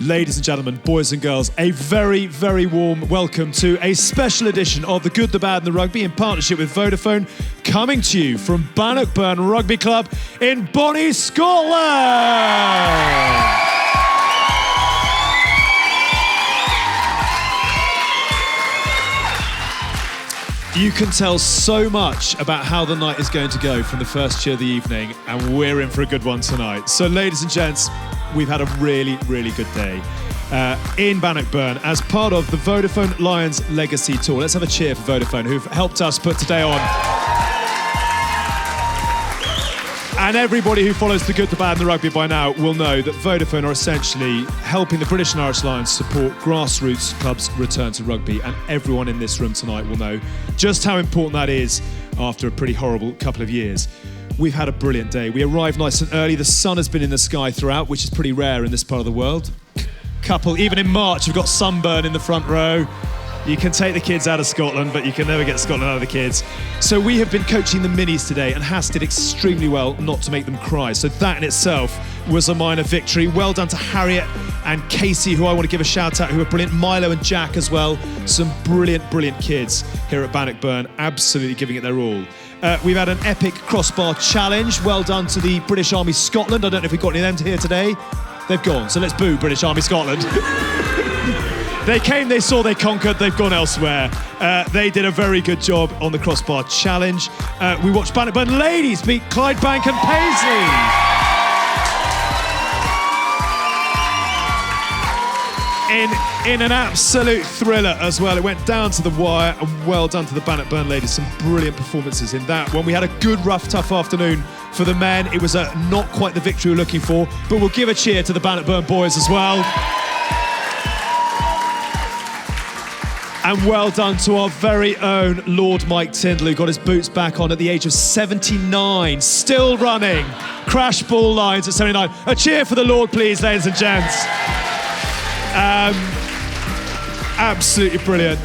Ladies and gentlemen, boys and girls, a very, very warm welcome to a special edition of The Good, The Bad and The Rugby in partnership with Vodafone, coming to you from Bannockburn Rugby Club in Bonnie, Scotland. You can tell so much about how the night is going to go from the first cheer of the evening, and we're in for a good one tonight. So, ladies and gents, we've had a really, really good day in Bannockburn as part of the Vodafone Lions Legacy Tour. Let's have a cheer for Vodafone, who've helped us put today on. And everybody who follows The Good, The Bad and The Rugby by now will know that Vodafone are essentially helping the British and Irish Lions support grassroots clubs return to rugby, and everyone in this room tonight will know just how important that is after a pretty horrible couple of years. We've had a brilliant day. We arrived nice and early. The sun has been in the sky throughout, which is pretty rare in this part of the world. Even in March, we've got sunburn in the front row. You can take the kids out of Scotland, but you can never get Scotland out of the kids. So we have been coaching the minis today, and Hask did extremely well not to make them cry. So that in itself was a minor victory. Well done to Harriet and Casey, who I want to give a shout out, who are brilliant. Milo and Jack as well. Some brilliant, brilliant kids here at Bannockburn, absolutely giving it their all. We've had an epic crossbar challenge. Well done to the British Army Scotland. I don't know if we've got any of them here today. They've gone, so let's boo British Army Scotland. They came, they saw, they conquered, they've gone elsewhere. They did a very good job on the crossbar challenge. We watched Bannockburn ladies beat Clydebank and Paisley. In an absolute thriller as well. It went down to the wire, and well done to the Bannockburn ladies. Some brilliant performances in that one. We had a good, rough, tough afternoon for the men. It was not quite the victory we were looking for, but we'll give a cheer to the Bannockburn boys as well. And well done to our very own Lord Mike Tyndall, who got his boots back on at the age of 79, still running crash ball lines at 79. A cheer for the Lord, please, ladies and gents. Absolutely brilliant.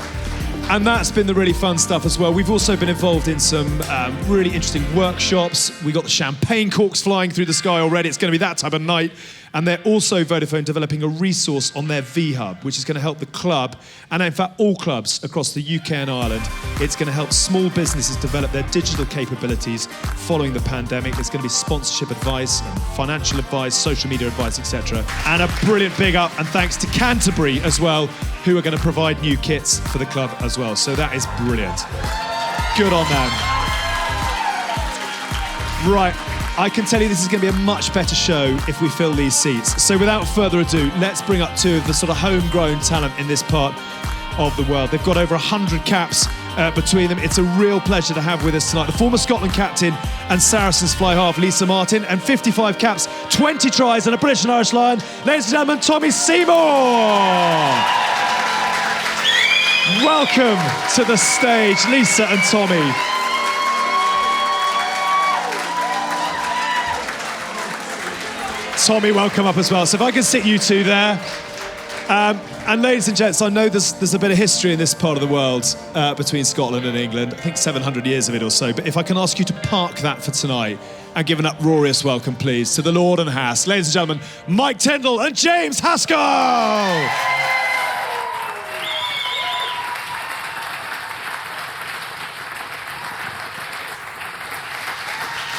And that's been the really fun stuff as well. We've also been involved in some really interesting workshops. We got the champagne corks flying through the sky already. It's going to be that type of night. And they're also, Vodafone, developing a resource on their V-Hub, which is going to help the club, and in fact all clubs across the UK and Ireland. It's going to help small businesses develop their digital capabilities following the pandemic. There's going to be sponsorship advice, and financial advice, social media advice, etc. And a brilliant big up, and thanks to Canterbury as well, who are going to provide new kits for the club as well. So that is brilliant. Good on them. Right. I can tell you this is going to be a much better show if we fill these seats. So without further ado, let's bring up two of the sort of homegrown talent in this part of the world. They've got over 100 caps between them. It's a real pleasure to have with us tonight the former Scotland captain and Saracens fly half, Lisa Martin, and 55 caps, 20 tries, and a British and Irish Lion, ladies and gentlemen, Tommy Seymour. Welcome to the stage, Lisa and Tommy. Tommy, welcome up as well. So if I can sit you two there. And ladies and gents, I know there's a bit of history in this part of the world between Scotland and England. I think 700 years of it or so. But if I can ask you to park that for tonight and give an uproarious welcome, please, to the Lord and Hask. Ladies and gentlemen, Mike Tyndall and James Haskell!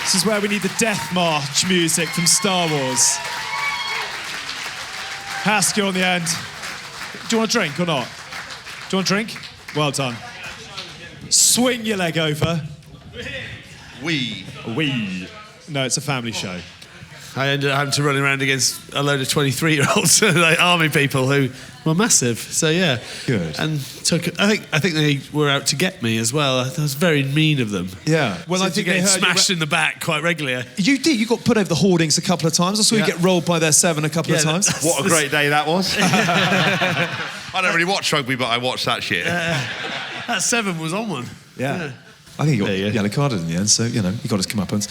This is where we need the death march music from Star Wars. Hask, you're on the end. Do you want a drink or not? Do you want a drink? Well done. Swing your leg over. We. No, it's a family show. I ended up having to run around against a load of 23-year-olds, like army people who were massive. So yeah, good. And I think they were out to get me as well. That was very mean of them. Yeah. Well, I think they get smashed in the back quite regularly. You did. You got put over the hoardings a couple of times. I saw you get rolled by their 7 a couple of times. What a great day that was. I don't really watch rugby, but I watched that shit. That 7 was on one. Yeah. I think he got yellow carded in the end, so, you know, he got his comeuppance.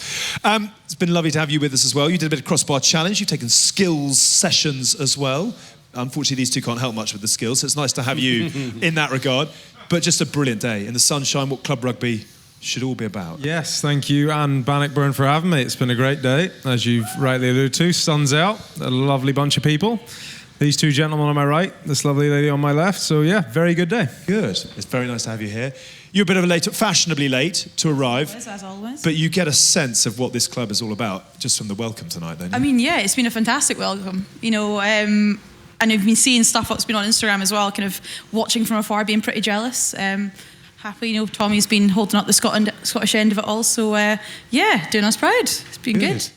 It's been lovely to have you with us as well. You did a bit of crossbar challenge. You've taken skills sessions as well. Unfortunately, these two can't help much with the skills, so it's nice to have you in that regard. But just a brilliant day in the sunshine, what club rugby should all be about. Yes, thank you, and Bannockburn for having me. It's been a great day, as you've rightly alluded to. Sun's out, a lovely bunch of people. These two gentlemen on my right, this lovely lady on my left. So yeah, very good day. Good. It's very nice to have you here. You're a bit of a late, fashionably late to arrive. As always. But you get a sense of what this club is all about just from the welcome tonight, don't you? I mean, yeah, it's been a fantastic welcome. You know, and I've been seeing stuff that's been on Instagram as well, kind of watching from afar, being pretty jealous. Happy, you know, Tommy's been holding up the Scottish end of it all. So, yeah, doing us proud. It's been good.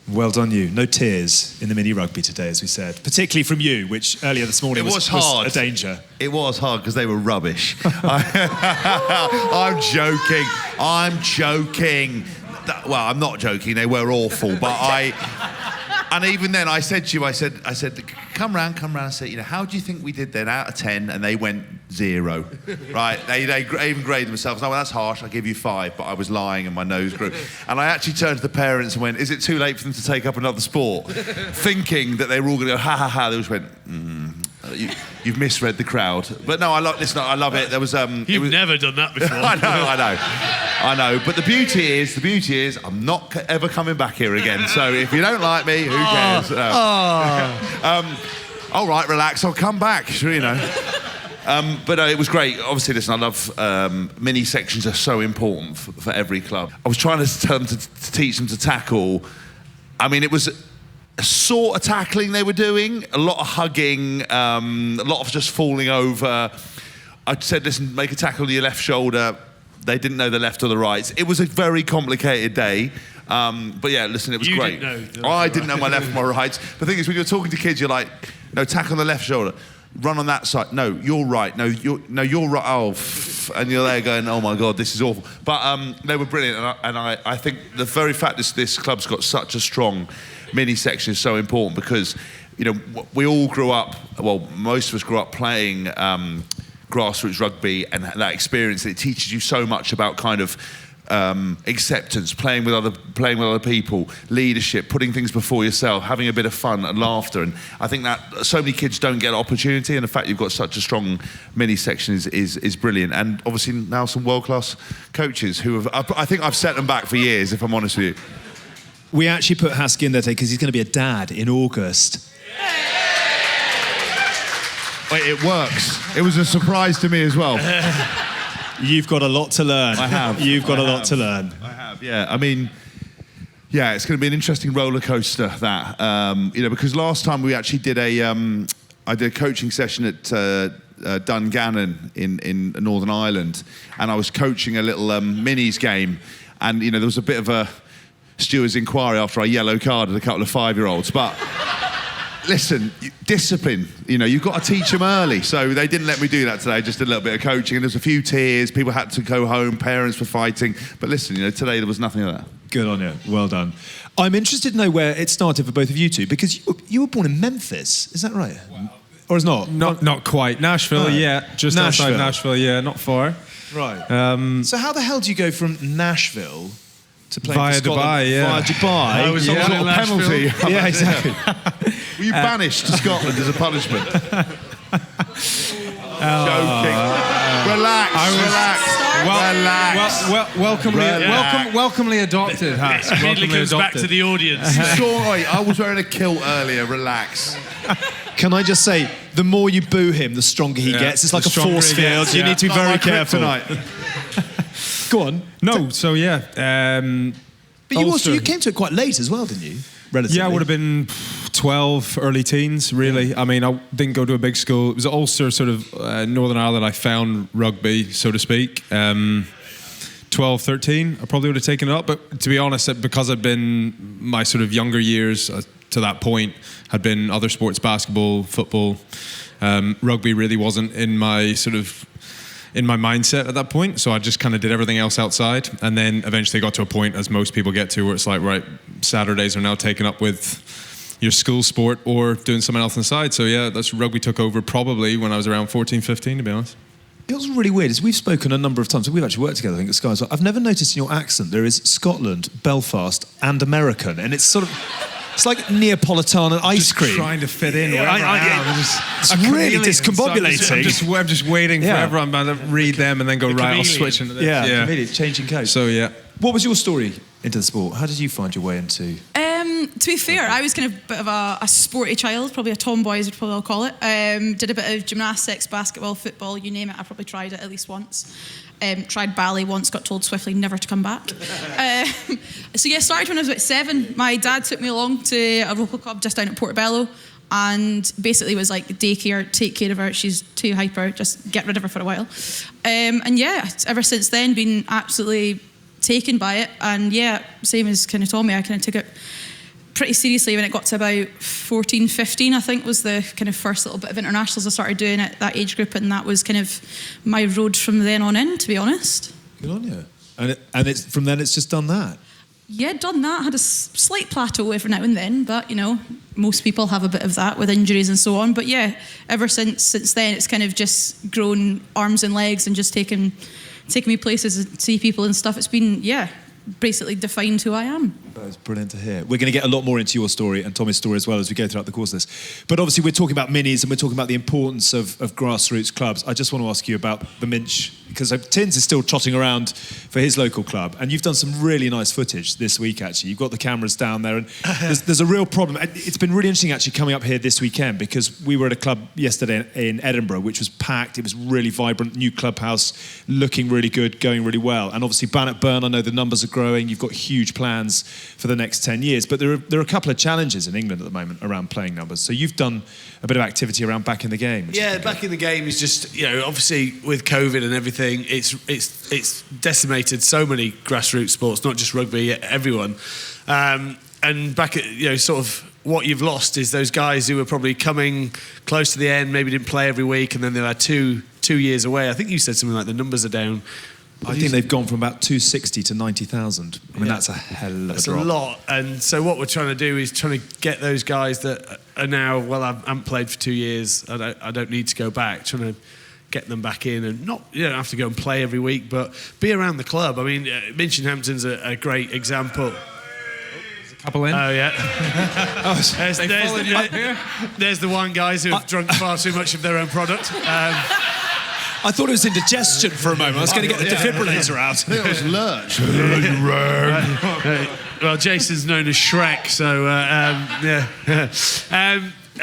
Well done, you. No tears in the mini rugby today, as we said, particularly from you, which earlier this morning was hard. a danger. It was hard because they were rubbish. I'm joking. Well, I'm not joking. They were awful, but And even then, I said to you, I said, come round. I said, you know, how do you think we did then out of 10? And they went 0, right? They even graded themselves. No, well, that's harsh. I'll give you 5, but I was lying and my nose grew. And I actually turned to the parents and went, is it too late for them to take up another sport? Thinking that they were all going to go, ha, ha, ha. They just went, you've misread the crowd. But no, I love it. There was... You've never done that before. I know. But the beauty is, I'm not ever coming back here again. So if you don't like me, who cares? All right, relax. I'll come back. Sure, you know. But it was great. Obviously, listen, I love mini sections are so important for every club. I was trying to tell them to teach them to tackle. I mean, it was a sort of tackling they were doing, a lot of hugging, a lot of just falling over. I said, listen, make a tackle to your left shoulder. They didn't know the left or the right. It was a very complicated day. But yeah, listen, it was great. I didn't know my left from my right. The thing is, when you're talking to kids, you're like, no, tackle on the left shoulder. Run on that side. No, you're right. No, you're right. Oh, and you're there going, oh my God, this is awful. But they were brilliant. And I think the very fact that this club's got such a strong mini section is so important because, you know, we all grew up, well, most of us grew up playing grassroots rugby, and that experience, it teaches you so much about kind of acceptance, playing with other people, leadership, putting things before yourself, having a bit of fun and laughter. And I think that so many kids don't get opportunity, and the fact you've got such a strong mini section is brilliant. And obviously now some world-class coaches who have, I think I've set them back for years, if I'm honest with you. We actually put Hask in there today because he's going to be a dad in August. Wait, it works. It was a surprise to me as well. You've got a lot to learn. I have. You've got a lot to learn. I have, yeah. I mean, yeah, it's going to be an interesting roller coaster, that. You know, because last time we actually did I did a coaching session at Dungannon in Northern Ireland, and I was coaching a little minis game, and, you know, there was a bit of a steward's inquiry after I yellow carded a couple of 5-year-olds, but... Listen, discipline, you know, you've got to teach them early. So they didn't let me do that today, I just did a little bit of coaching, and there was a few tears, people had to go home, parents were fighting. But listen, you know, today there was nothing of that. Good on you, well done. I'm interested to know where it started for both of you two, because you were born in Memphis, is that right? Wow. Or is not? Not quite. Nashville, Right. yeah. Just outside Nashville, yeah, not far. Right. So how the hell do you go from Nashville to play Via for Scotland? Dubai, yeah. Via Dubai. I was Some Yeah. sort of penalty. Yeah, exactly. Were you banished to Scotland as a punishment? Joking. Relax. Welcomely adopted, Hask. Immediately comes back to the audience. Sorry, I was wearing a kilt earlier. Relax. Can I just say, the more you boo him, the stronger he gets. It's like a force field. You need to be very careful. Tonight. Go on. No, so yeah. But you came to it quite late as well, didn't you? Relatively. Yeah, I would have been 12, early teens, really. I mean, I didn't go to a big school. It was Ulster, sort of Northern Ireland, I found rugby, so to speak. 12, 13, I probably would have taken it up. But to be honest, because I'd been, my sort of younger years to that point, had been other sports, basketball, football. Rugby really wasn't in my mindset at that point, so I just kind of did everything else outside, and then eventually got to a point, as most people get to, where it's like, right, Saturdays are now taken up with your school sport or doing something else on the side. So yeah, that's rugby took over probably when I was around 14, 15, to be honest. It was really weird, is we've spoken a number of times, we've actually worked together, I think, at Sky. I've never noticed in your accent there is Scotland, Belfast, and American, and it's sort of... It's like Neapolitan and ice cream. Trying to fit in wherever I am. It's really discombobulating. I'm just waiting for everyone to read them and then go, right, I'll switch into this. Yeah, changing codes. So, yeah. What was your story into the sport? How did you find your way into... To be fair, I was kind of a bit of a sporty child, probably a tomboy as we'd probably all call it. Did a bit of gymnastics, basketball, football, you name it. I probably tried it at least once. Tried ballet once, got told swiftly never to come back. So yeah, started when I was about 7. My dad took me along to a local club just down at Portobello, and basically was like, daycare, take care of her, she's too hyper, just get rid of her for a while. And yeah, ever since then, been absolutely taken by it. And yeah, same as kind of Tommy, I kind of took it pretty seriously when it got to about 14, 15, I think was the kind of first little bit of internationals I started doing at that age group, and that was kind of my road from then on in, to be honest. Good on you. And it's from then it's just done that. Yeah, done that. Had a slight plateau every now and then, but you know, most people have a bit of that with injuries and so on. But yeah, ever since then, it's kind of just grown arms and legs and just taken me places and see people and stuff. It's been, yeah, basically defined who I am. That's brilliant to hear. We're going to get a lot more into your story and Tommy's story as well as we go throughout the course of this. But obviously we're talking about minis and we're talking about the importance of grassroots clubs. I just want to ask you about the Minch, because Tinds is still trotting around for his local club, and you've done some really nice footage this week, actually. You've got the cameras down there, and there's a real problem. It's been really interesting, actually, coming up here this weekend, because we were at a club yesterday in Edinburgh, which was packed. It was really vibrant, new clubhouse, looking really good, going really well. And obviously Bannockburn, I know the numbers are growing. You've got huge plans for the next 10 years, but there are a couple of challenges in England at the moment around playing numbers. So you've done a bit of activity around back in the game. Yeah, back in the game is just, you know, obviously with COVID and everything, it's decimated so many grassroots sports, not just rugby, everyone. And back at, you know, sort of what you've lost is those guys who were probably coming close to the end, maybe didn't play every week, and then they had two years away. I think you said something like the numbers are down. I think they've gone from about 260 to 90,000. I mean, that's a hell of a drop. That's a lot. And so what we're trying to do is trying to get those guys that are now, well, I haven't played for 2 years, I don't need to go back, trying to get them back in, and not, you don't have to go and play every week, but be around the club. I mean, Minchinhampton's a great example. There's a couple in. Oh, yeah. There's the one guys who have drunk far too much of their own product. I thought it was indigestion for a moment. I was going to get the defibrillator out. It was lurch. Well, Jason's known as Shrek, so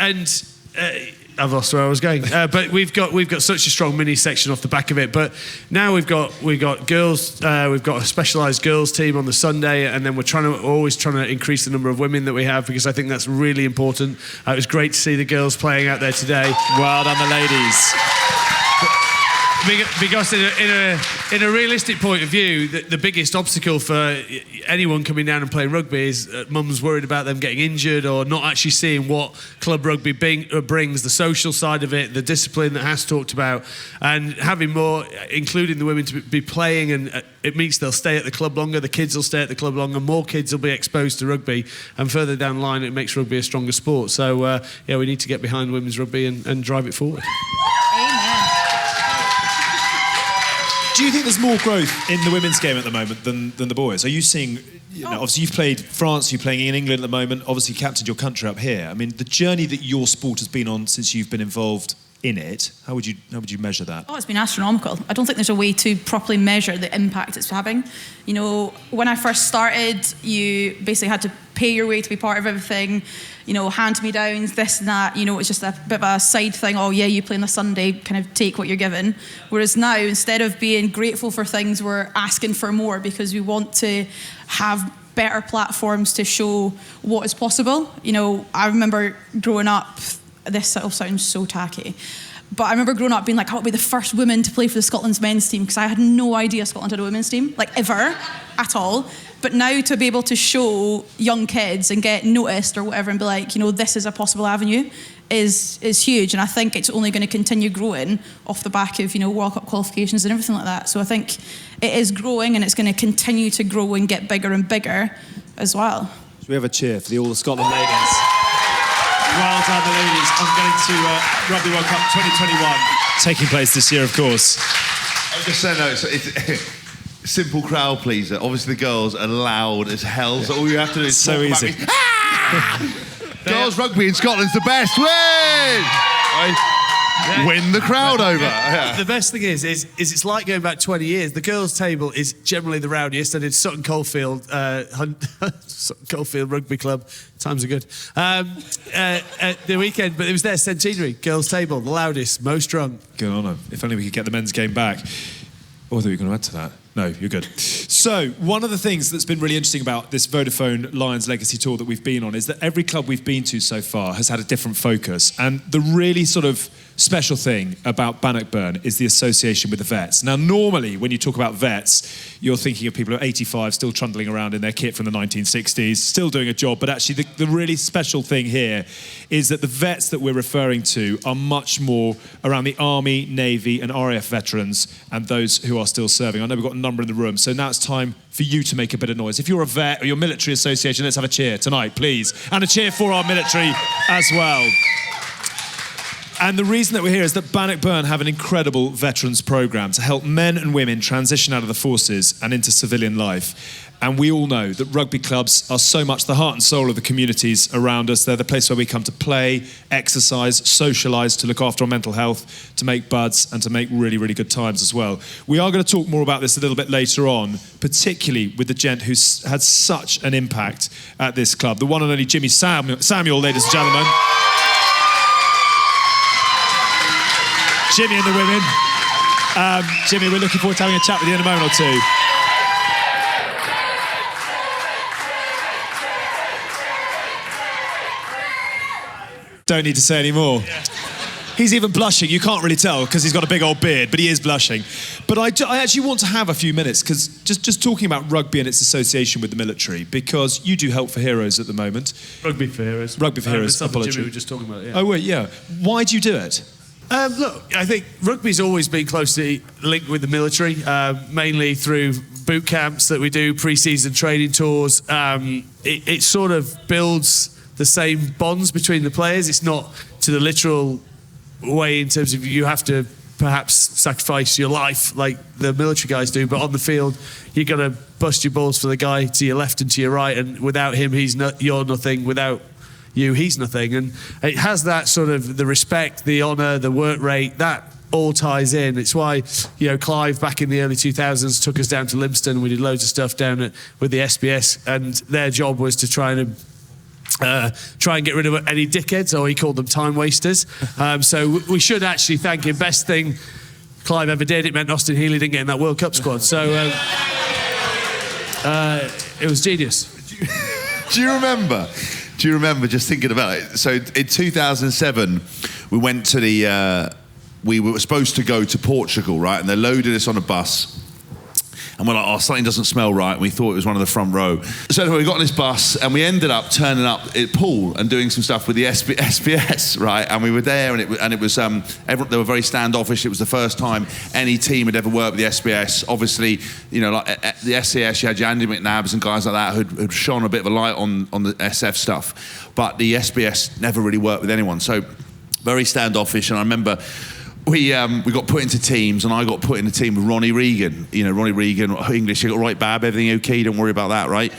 and I've lost where I was going. But we've got such a strong mini section off the back of it. But now we've got girls. We've got a specialised girls team on the Sunday, and then we're always trying to increase the number of women that we have, because I think that's really important. It was great to see the girls playing out there today. Well done, the ladies. Because in a realistic point of view, the biggest obstacle for anyone coming down and playing rugby is mums worried about them getting injured or not actually seeing what club rugby brings, the social side of it, the discipline that Hask talked about, and having more, including the women, to be playing, and it means they'll stay at the club longer, the kids will stay at the club longer, more kids will be exposed to rugby, and further down the line it makes rugby a stronger sport. So we need to get behind women's rugby and drive it forward. Do you think there's more growth in the women's game at the moment than the boys? Are you seeing, obviously you've played France, you're playing in England at the moment, obviously captained your country up here. I mean, the journey that your sport has been on since you've been involved in it, how would you measure that? Oh, it's been astronomical. I don't think there's a way to properly measure the impact it's having. You know, when I first started, you basically had to pay your way to be part of everything. You know, hand-me-downs, this and that. You know, it's just a bit of a side thing. Oh, yeah, you play on a Sunday, kind of take what you're given. Whereas now, instead of being grateful for things, we're asking for more, because we want to have better platforms to show what is possible. You know, I remember growing up, this all sounds so tacky, but I remember growing up being like, I would be the first woman to play for the Scotland's men's team, because I had no idea Scotland had a women's team, like ever, at all. But now to be able to show young kids and get noticed or whatever and be like, you know, this is a possible avenue is huge. And I think it's only going to continue growing off the back of, you know, World Cup qualifications and everything like that. So I think it is growing, and it's going to continue to grow and get bigger and bigger as well. Should we have a cheer for the All the Scotland ladies? Well done, the ladies, on getting to Rugby World Cup 2021. Taking place this year, of course. I was just saying, no, it's simple crowd pleaser. Obviously, the girls are loud as hell, so all you have to do is so talk easy. About girls rugby in Scotland's the best. Win! win the crowd over. Yeah. The best thing is it's like going back 20 years. The girls' table is generally the rowdiest. I did Sutton Coldfield, Sutton Coldfield Rugby Club. Times are good. The weekend, but it was their centenary. Girls' table, the loudest, most drunk. Good on them. If only we could get the men's game back. Oh, I thought you were going to add to that. No, you're good. So, one of the things that's been really interesting about this Vodafone Lions Legacy Tour that we've been on is that every club we've been to so far has had a different focus. And the really sort of special thing about Bannockburn is the association with the vets. Now, normally, when you talk about vets, you're thinking of people who are 85, still trundling around in their kit from the 1960s, still doing a job. But actually, the really special thing here is that the vets that we're referring to are much more around the Army, Navy, and RAF veterans and those who are still serving. I know we've got a number in the room, so now it's time for you to make a bit of noise. If you're a vet or your military association, let's have a cheer tonight, please. And a cheer for our military as well. And the reason that we're here is that Bannockburn have an incredible veterans programme to help men and women transition out of the forces and into civilian life. And we all know that rugby clubs are so much the heart and soul of the communities around us. They're the place where we come to play, exercise, socialise, to look after our mental health, to make buds and to make really, really good times as well. We are going to talk more about this a little bit later on, particularly with the gent who's had such an impact at this club, the one and only Jimmy Samuel, ladies and gentlemen. Jimmy and the women. Jimmy, we're looking forward to having a chat with you in a moment or two. Don't need to say any more. Yeah. He's even blushing. You can't really tell because he's got a big old beard, but he is blushing. But I actually want to have a few minutes because just talking about rugby and its association with the military, because you do Help for Heroes at the moment. Rugby for Heroes. Rugby for Heroes. Apologies. Jimmy we were just talking about it. Yeah. Oh wait, yeah. Why do you do it? Look, I think rugby's always been closely linked with the military, mainly through boot camps that we do, pre-season training tours. It sort of builds the same bonds between the players. It's not to the literal way in terms of you have to perhaps sacrifice your life like the military guys do, but on the field you got to bust your balls for the guy to your left and to your right, and without him you're nothing, without you he's nothing. And it has that sort of the respect, the honour, the work rate, that all ties in. It's why, you know, Clive back in the early 2000s took us down to Lympstone. We did loads of stuff down with the SBS, and their job was to try and get rid of any dickheads, or he called them time wasters. So we should actually thank him. Best thing Clive ever did, it meant Austin Healey didn't get in that World Cup squad. So it was genius. Do you remember just thinking about it? So in 2007, we went to we were supposed to go to Portugal, right? And they loaded us on a bus. And we're like, oh, something doesn't smell right. And we thought it was one of the front row. So anyway, we got on this bus and we ended up turning up at Poole and doing some stuff with the SBS, right? And we were there, and it was they were very standoffish. It was the first time any team had ever worked with the SBS. Obviously, you know, like the SCS, you had your Andy McNabbs and guys like that who'd shone a bit of a light on the SF stuff. But the SBS never really worked with anyone. So very standoffish. And I remember we got put into teams, and I got put in a team with Ronnie Regan. You know, Ronnie Regan, English, you got right, Bab, everything okay, don't worry about that, right?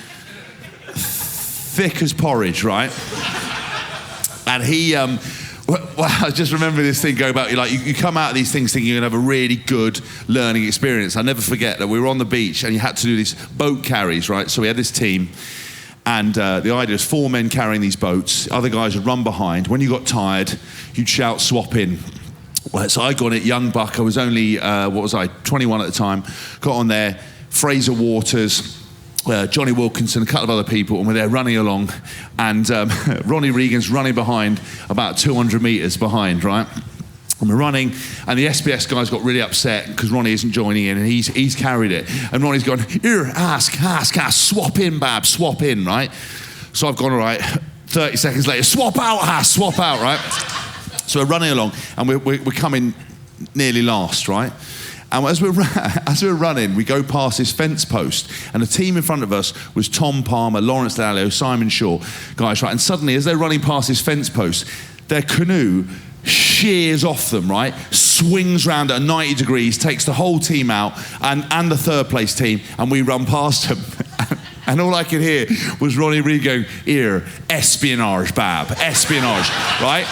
Thick as porridge, right? And he, well, I just remember this thing going about, like, you come out of these things thinking you're going to have a really good learning experience. I'll never forget that we were on the beach, and you had to do these boat carries, right? So we had this team, and the idea was 4 men carrying these boats, other guys would run behind. When you got tired, you'd shout, swap in. Well, so I got it, young buck. I was only, 21 at the time. Got on there, Fraser Waters, Johnny Wilkinson, a couple of other people, and we're there running along. And Ronnie Regan's running behind, about 200 metres behind, right? And we're running, and the SBS guys got really upset because Ronnie isn't joining in, and he's carried it. And Ronnie's gone, here, Hask, swap in, Bab, swap in, right? So I've gone, all right, 30 seconds later, swap out, Hask, swap out, right? So we're running along, and we're coming nearly last, right? And as we're running, we go past this fence post, and the team in front of us was Tom Palmer, Lawrence Dallow, Simon Shaw, guys, right? And suddenly, as they're running past this fence post, their canoe shears off them, right? Swings round at 90 degrees, takes the whole team out, and the third place team, and we run past them. And all I could hear was Ronnie Reed going, here, espionage, Bab, espionage, right?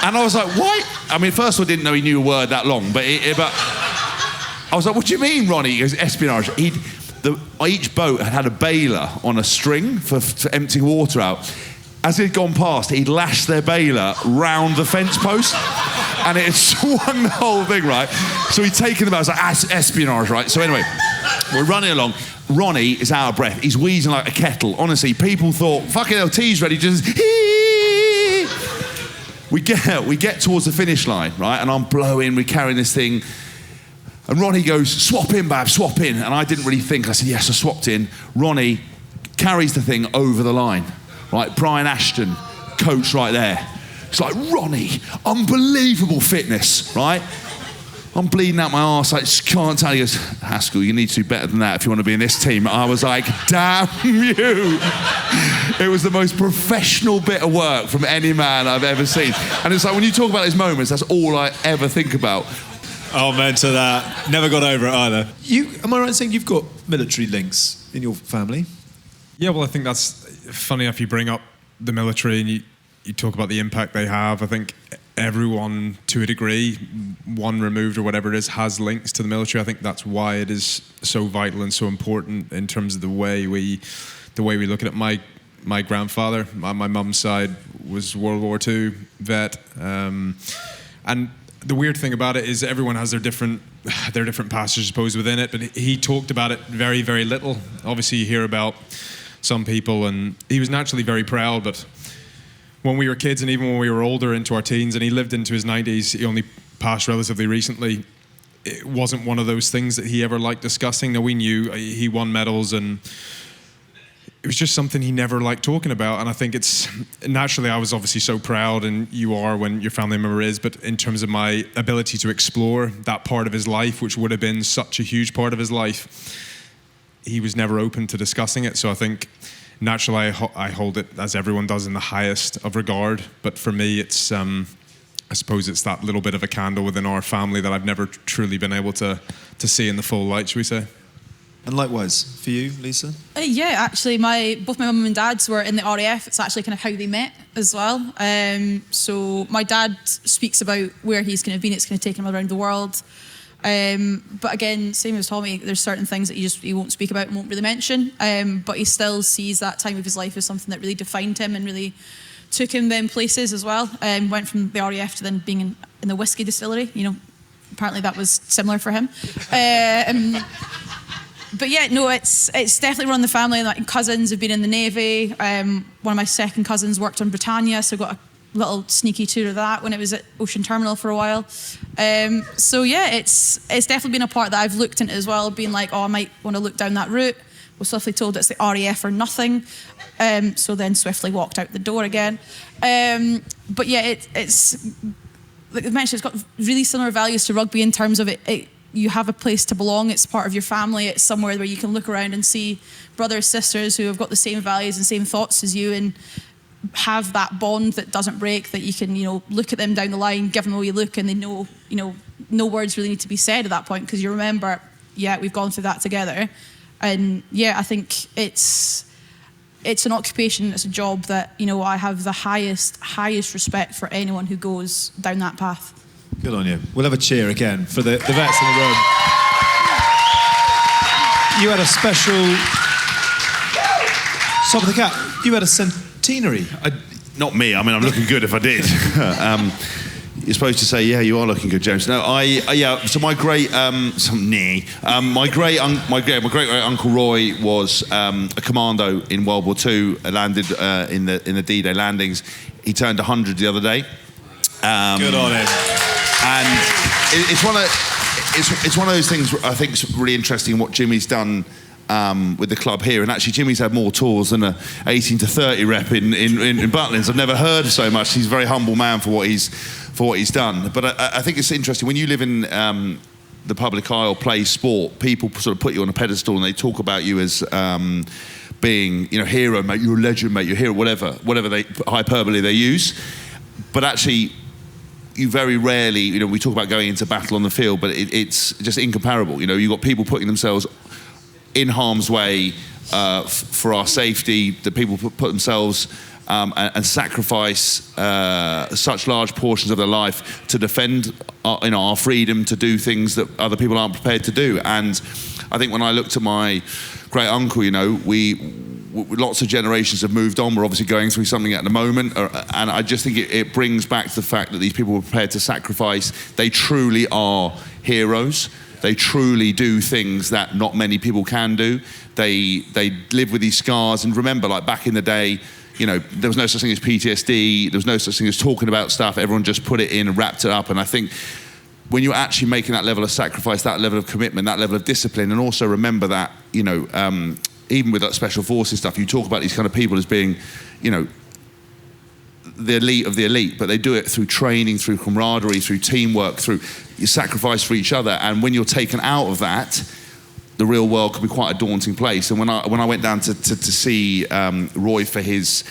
And I was like, why? I mean, first of all, I didn't know he knew a word that long, but I was like, what do you mean, Ronnie? He goes, espionage. Each boat had a bailer on a string for emptying water out. As he'd gone past, he'd lashed their bailer round the fence post, and it had swung the whole thing, right? So he'd taken them out, it was like, espionage, right? So anyway, we're running along. Ronnie is out of breath. He's wheezing like a kettle. Honestly, people thought, fucking hell, tea's ready, just... We get towards the finish line, right? And I'm blowing, we're carrying this thing. And Ronnie goes, swap in, Bab, swap in. And I didn't really think. I said, yes, I swapped in. Ronnie carries the thing over the line, right? Brian Ashton, coach right there. It's like, Ronnie, unbelievable fitness, right? I'm bleeding out my arse, I just can't tell. He goes, Haskell, you need to do better than that if you want to be in this team. I was like, damn you. It was the most professional bit of work from any man I've ever seen. And it's like, when you talk about those moments, that's all I ever think about. Oh, man, to that. Never got over it either. Am I right in saying you've got military links in your family? Yeah, well, I think that's funny enough you bring up the military and you talk about the impact they have. I think everyone, to a degree, one removed or whatever it is, has links to the military. I think that's why it is so vital and so important in terms of the way we look at it. My grandfather, on my mum's side, was World War II vet, and the weird thing about it is everyone has their different passages, I suppose, within it, but he talked about it very, very little. Obviously, you hear about some people, and he was naturally very proud, but when we were kids and even when we were older into our teens, and he lived into his 90s, he only passed relatively recently, it wasn't one of those things that he ever liked discussing. Now, we knew he won medals, and it was just something he never liked talking about. And I think it's naturally, I was obviously so proud, and you are when your family member is, but in terms of my ability to explore that part of his life, which would have been such a huge part of his life, he was never open to discussing it. So I think naturally I hold it, as everyone does, in the highest of regard. But for me, it's I suppose it's that little bit of a candle within our family that I've never truly been able to see in the full light, should we say. And likewise, for you, Lisa? Yeah, actually, both my mum and dad's were in the RAF. It's actually kind of how they met as well. So my dad speaks about where he's kind of been. It's kind of taken him around the world. But again, same as Tommy, there's certain things that he won't speak about and won't really mention. But he still sees that time of his life as something that really defined him and really took him then places as well. Went from the RAF to then being in the whiskey distillery. You know, apparently that was similar for him. But yeah, no, it's definitely run the family. Like, cousins have been in the Navy. One of my second cousins worked on Britannia, so got a little sneaky tour of that when it was at Ocean Terminal for a while. So yeah, it's definitely been a part that I've looked into as well, being like, oh, I might want to look down that route. Was swiftly told it's the RAF or nothing. So then swiftly walked out the door again. But yeah, it's like I mentioned, it's got really similar values to rugby in terms of it. You have a place to belong. It's part of your family. It's somewhere where you can look around and see brothers, sisters who have got the same values and same thoughts as you, and have that bond that doesn't break, that you can, look at them down the line, give them a wee look, and they know, no words really need to be said at that point, because you remember, yeah, we've gone through that together. And yeah, I think it's an occupation, it's a job that, I have the highest respect for anyone who goes down that path. Good on you. We'll have a cheer again for the vets in the room. You had a special... Top of the cap. You had a centenary. Not me. I mean, I'm looking good if I did. You're supposed to say, yeah, you are looking good, James. No, yeah. So my great, my great uncle Roy was a commando in World War II. Landed in the D-Day landings. He turned 100 the other day. Good on him. And it's one of those things I think is really interesting what Jimmy's done with the club here. And actually, Jimmy's had more tours than a 18 to 30 rep in Butlins. I've never heard so much. He's a very humble man for what he's done. But I think it's interesting when you live in the public eye or play sport. People sort of put you on a pedestal and they talk about you as being, hero, mate. You're a legend, mate. You're a hero. Whatever hyperbole they use. But actually, you very rarely, we talk about going into battle on the field, but it's just incomparable. You've got people putting themselves in harm's way for our safety. The people put themselves and sacrifice such large portions of their life to defend our freedom to do things that other people aren't prepared to do. And I think when I looked at my great uncle, lots of generations have moved on. We're obviously going through something at the moment, and I just think it brings back to the fact that these people were prepared to sacrifice. They truly are heroes. They truly do things that not many people can do. They live with these scars. And remember, like back in the day, there was no such thing as PTSD. There was no such thing as talking about stuff. Everyone just put it in and wrapped it up. And I think when you're actually making that level of sacrifice, that level of commitment, that level of discipline, and also remember that, even with that special forces stuff, you talk about these kind of people as being, the elite of the elite, but they do it through training, through camaraderie, through teamwork, through your sacrifice for each other. And when you're taken out of that, the real world can be quite a daunting place. And when I went down to see Roy for his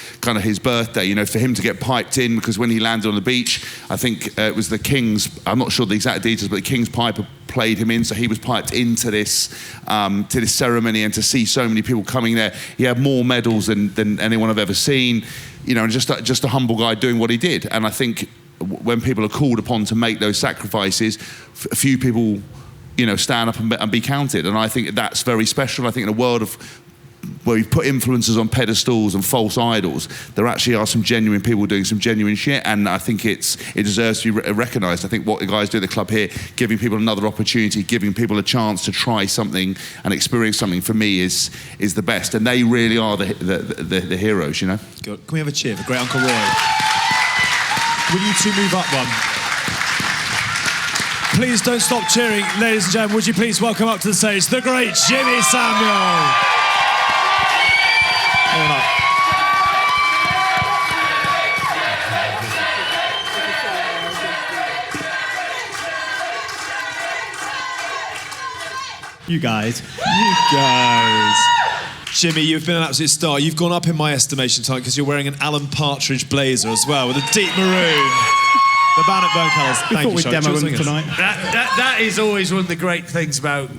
birthday, for him to get piped in, because when he landed on the beach, I think it was the King's, I'm not sure the exact details, but the King's piper played him in, so he was piped into this ceremony, and to see so many people coming there, he had more medals than anyone I've ever seen, and just a humble guy doing what he did. And I think when people are called upon to make those sacrifices, a few people stand up and be counted. And I think that's very special. I think in a world where we've put influencers on pedestals and false idols, there actually are some genuine people doing some genuine shit, and I think it deserves to be recognised. I think what the guys do at the club here, giving people another opportunity, giving people a chance to try something and experience something, for me is the best. And they really are the heroes, Good. Can we have a cheer for Great Uncle Roy? Will you two move up one? Please don't stop cheering. Ladies and gentlemen, would you please welcome up to the stage the great Jimmy Samuel. Come on up. You guys. Jimmy, you've been an absolute star. You've gone up in my estimation tonight because you're wearing an Alan Partridge blazer as well with a deep maroon. The Bannockburn colours. Thank you, demo them tonight. That is always one of the great things about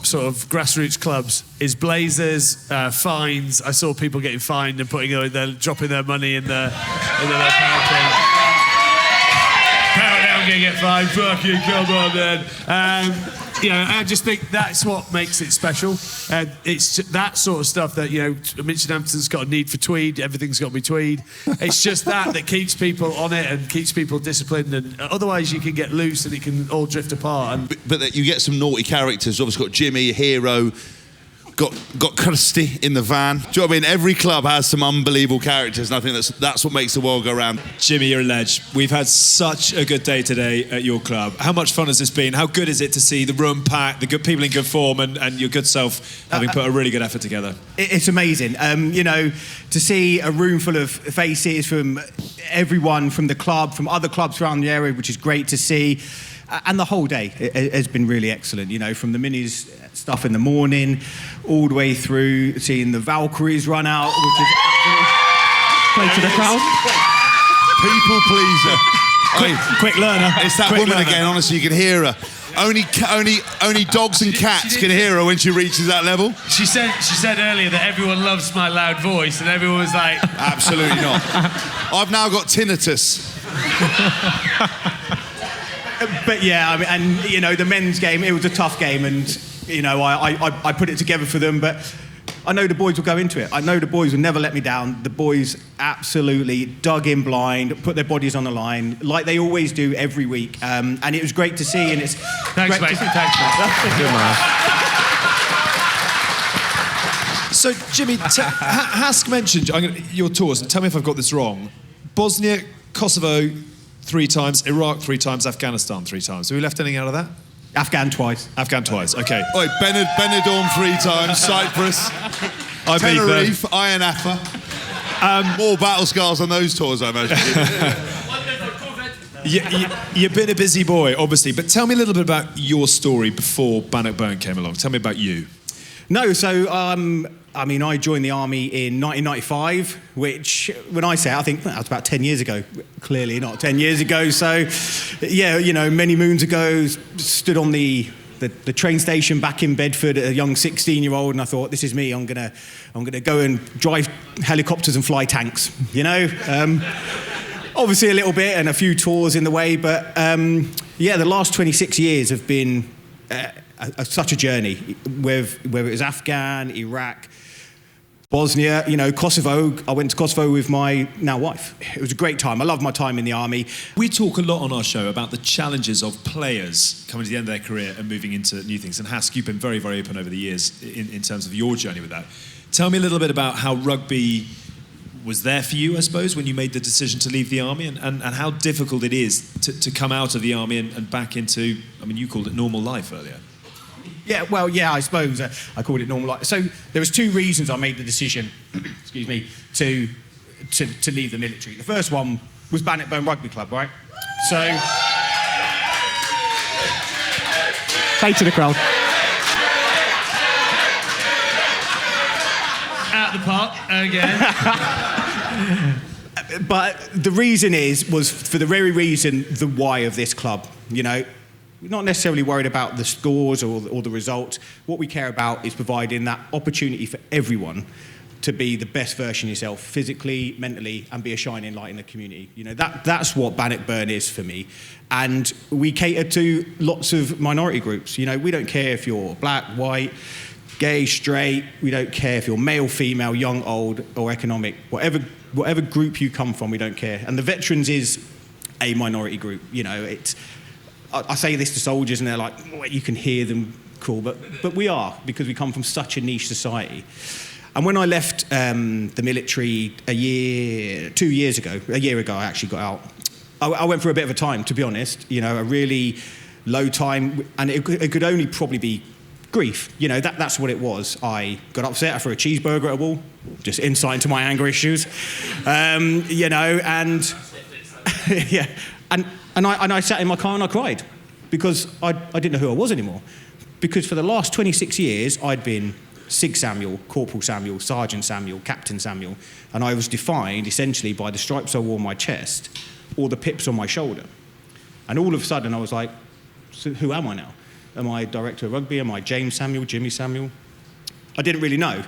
sort of grassroots clubs is blazers, fines. I saw people getting fined and dropping their money in the little pound thing. Apparently I'm going to get fined. Fuck you, come on then. I just think that's what makes it special. It's that sort of stuff that, Mitchell Hampton's got a need for tweed, everything's got to be tweed. It's just that keeps people on it and keeps people disciplined, and otherwise you can get loose and it can all drift apart. But that you get some naughty characters. Obviously got Jimmy, Hero, got Kirsty in the van. Do you know what I mean? Every club has some unbelievable characters, and I think that's what makes the world go round. Jimmy, you're a ledge. We've had such a good day today at your club. How much fun has this been? How good is it to see the room packed, the good people in good form, and your good self having put a really good effort together? It's amazing. To see a room full of faces from everyone, from the club, from other clubs around the area, which is great to see. And the whole day has been really excellent, from the minis stuff in the morning, all the way through seeing the Valkyries run out, which is play to the crowd. People pleaser. Quick learner. It's that woman again, honestly, you can hear her. Only dogs and cats can hear her when she reaches that level. She said earlier that everyone loves my loud voice, and everyone was like... Absolutely not. I've now got tinnitus. But yeah, the men's game, it was a tough game, and I put it together for them, but I know the boys will go into it. I know the boys will never let me down. The boys absolutely dug in blind, put their bodies on the line, like they always do every week, and it was great to see, and it's Thanks, mate. Thanks, mate. Good man. So, Jimmy, Hask mentioned your tours, and tell me if I've got this wrong. Bosnia, Kosovo 3 times, Iraq 3 times, Afghanistan 3 times. Have we left anything out of that? Afghan twice, okay. Oi, Benidorm 3 times, Cyprus, Tenerife, Ayia Napa. More battle scars on those tours, I imagine. You've been a busy boy, obviously, but tell me a little bit about your story before Bannockburn came along. Tell me about you. No, so, I joined the army in 1995, which, when I say it, I think that was about 10 years ago. Clearly not 10 years ago. So, yeah, many moons ago, stood on the the train station back in Bedford, a young 16-year-old, and I thought, this is me. I'm gonna go and drive helicopters and fly tanks. You know, obviously a little bit and a few tours in the way, but the last 26 years have been such a journey. Whether it was Afghan, Iraq, Bosnia, you know, Kosovo. I went to Kosovo with my now wife. It was a great time. I loved my time in the army. We talk a lot on our show about the challenges of players coming to the end of their career and moving into new things. And Hask, you've been very, very open over the years in terms of your journey with that. Tell me a little bit about how rugby was there for you, I suppose, when you made the decision to leave the army, and how difficult it is to come out of the army and back into, I mean, you called it normal life earlier. Yeah, well, yeah, I suppose I called it normal life. So there was 2 reasons I made the decision, excuse me, to leave the military. The first one was Bannockburn Rugby Club, right? So, say to the crowd. Out the park again. But the reason was for the very reason, the why of this club, you know. We're not necessarily worried about the scores or the results. What we care about is providing that opportunity for everyone to be the best version of yourself, physically, mentally, and be a shining light in the community. You know, that's what Bannockburn is for me. And we cater to lots of minority groups. You know, we don't care if you're black, white, gay, straight. We don't care if you're male, female, young, old, or economic. Whatever group you come from, we don't care. And the veterans is a minority group. You know, I say this to soldiers and they're like, oh, you can hear them cool, but we are, because we come from such a niche society. And when I left the military a year ago, I actually got out. I went through a bit of a time, to be honest, you know, a really low time, and it could only probably be grief. You know, that's what it was. I got upset, I threw a cheeseburger at a wall, just insight into my anger issues, you know, and yeah. And I sat in my car and I cried because I didn't know who I was anymore. Because for the last 26 years, I'd been Sig Samuel, Corporal Samuel, Sergeant Samuel, Captain Samuel, and I was defined essentially by the stripes I wore on my chest or the pips on my shoulder. And all of a sudden I was like, so who am I now? Am I Director of Rugby? Am I James Samuel, Jimmy Samuel? I didn't really know.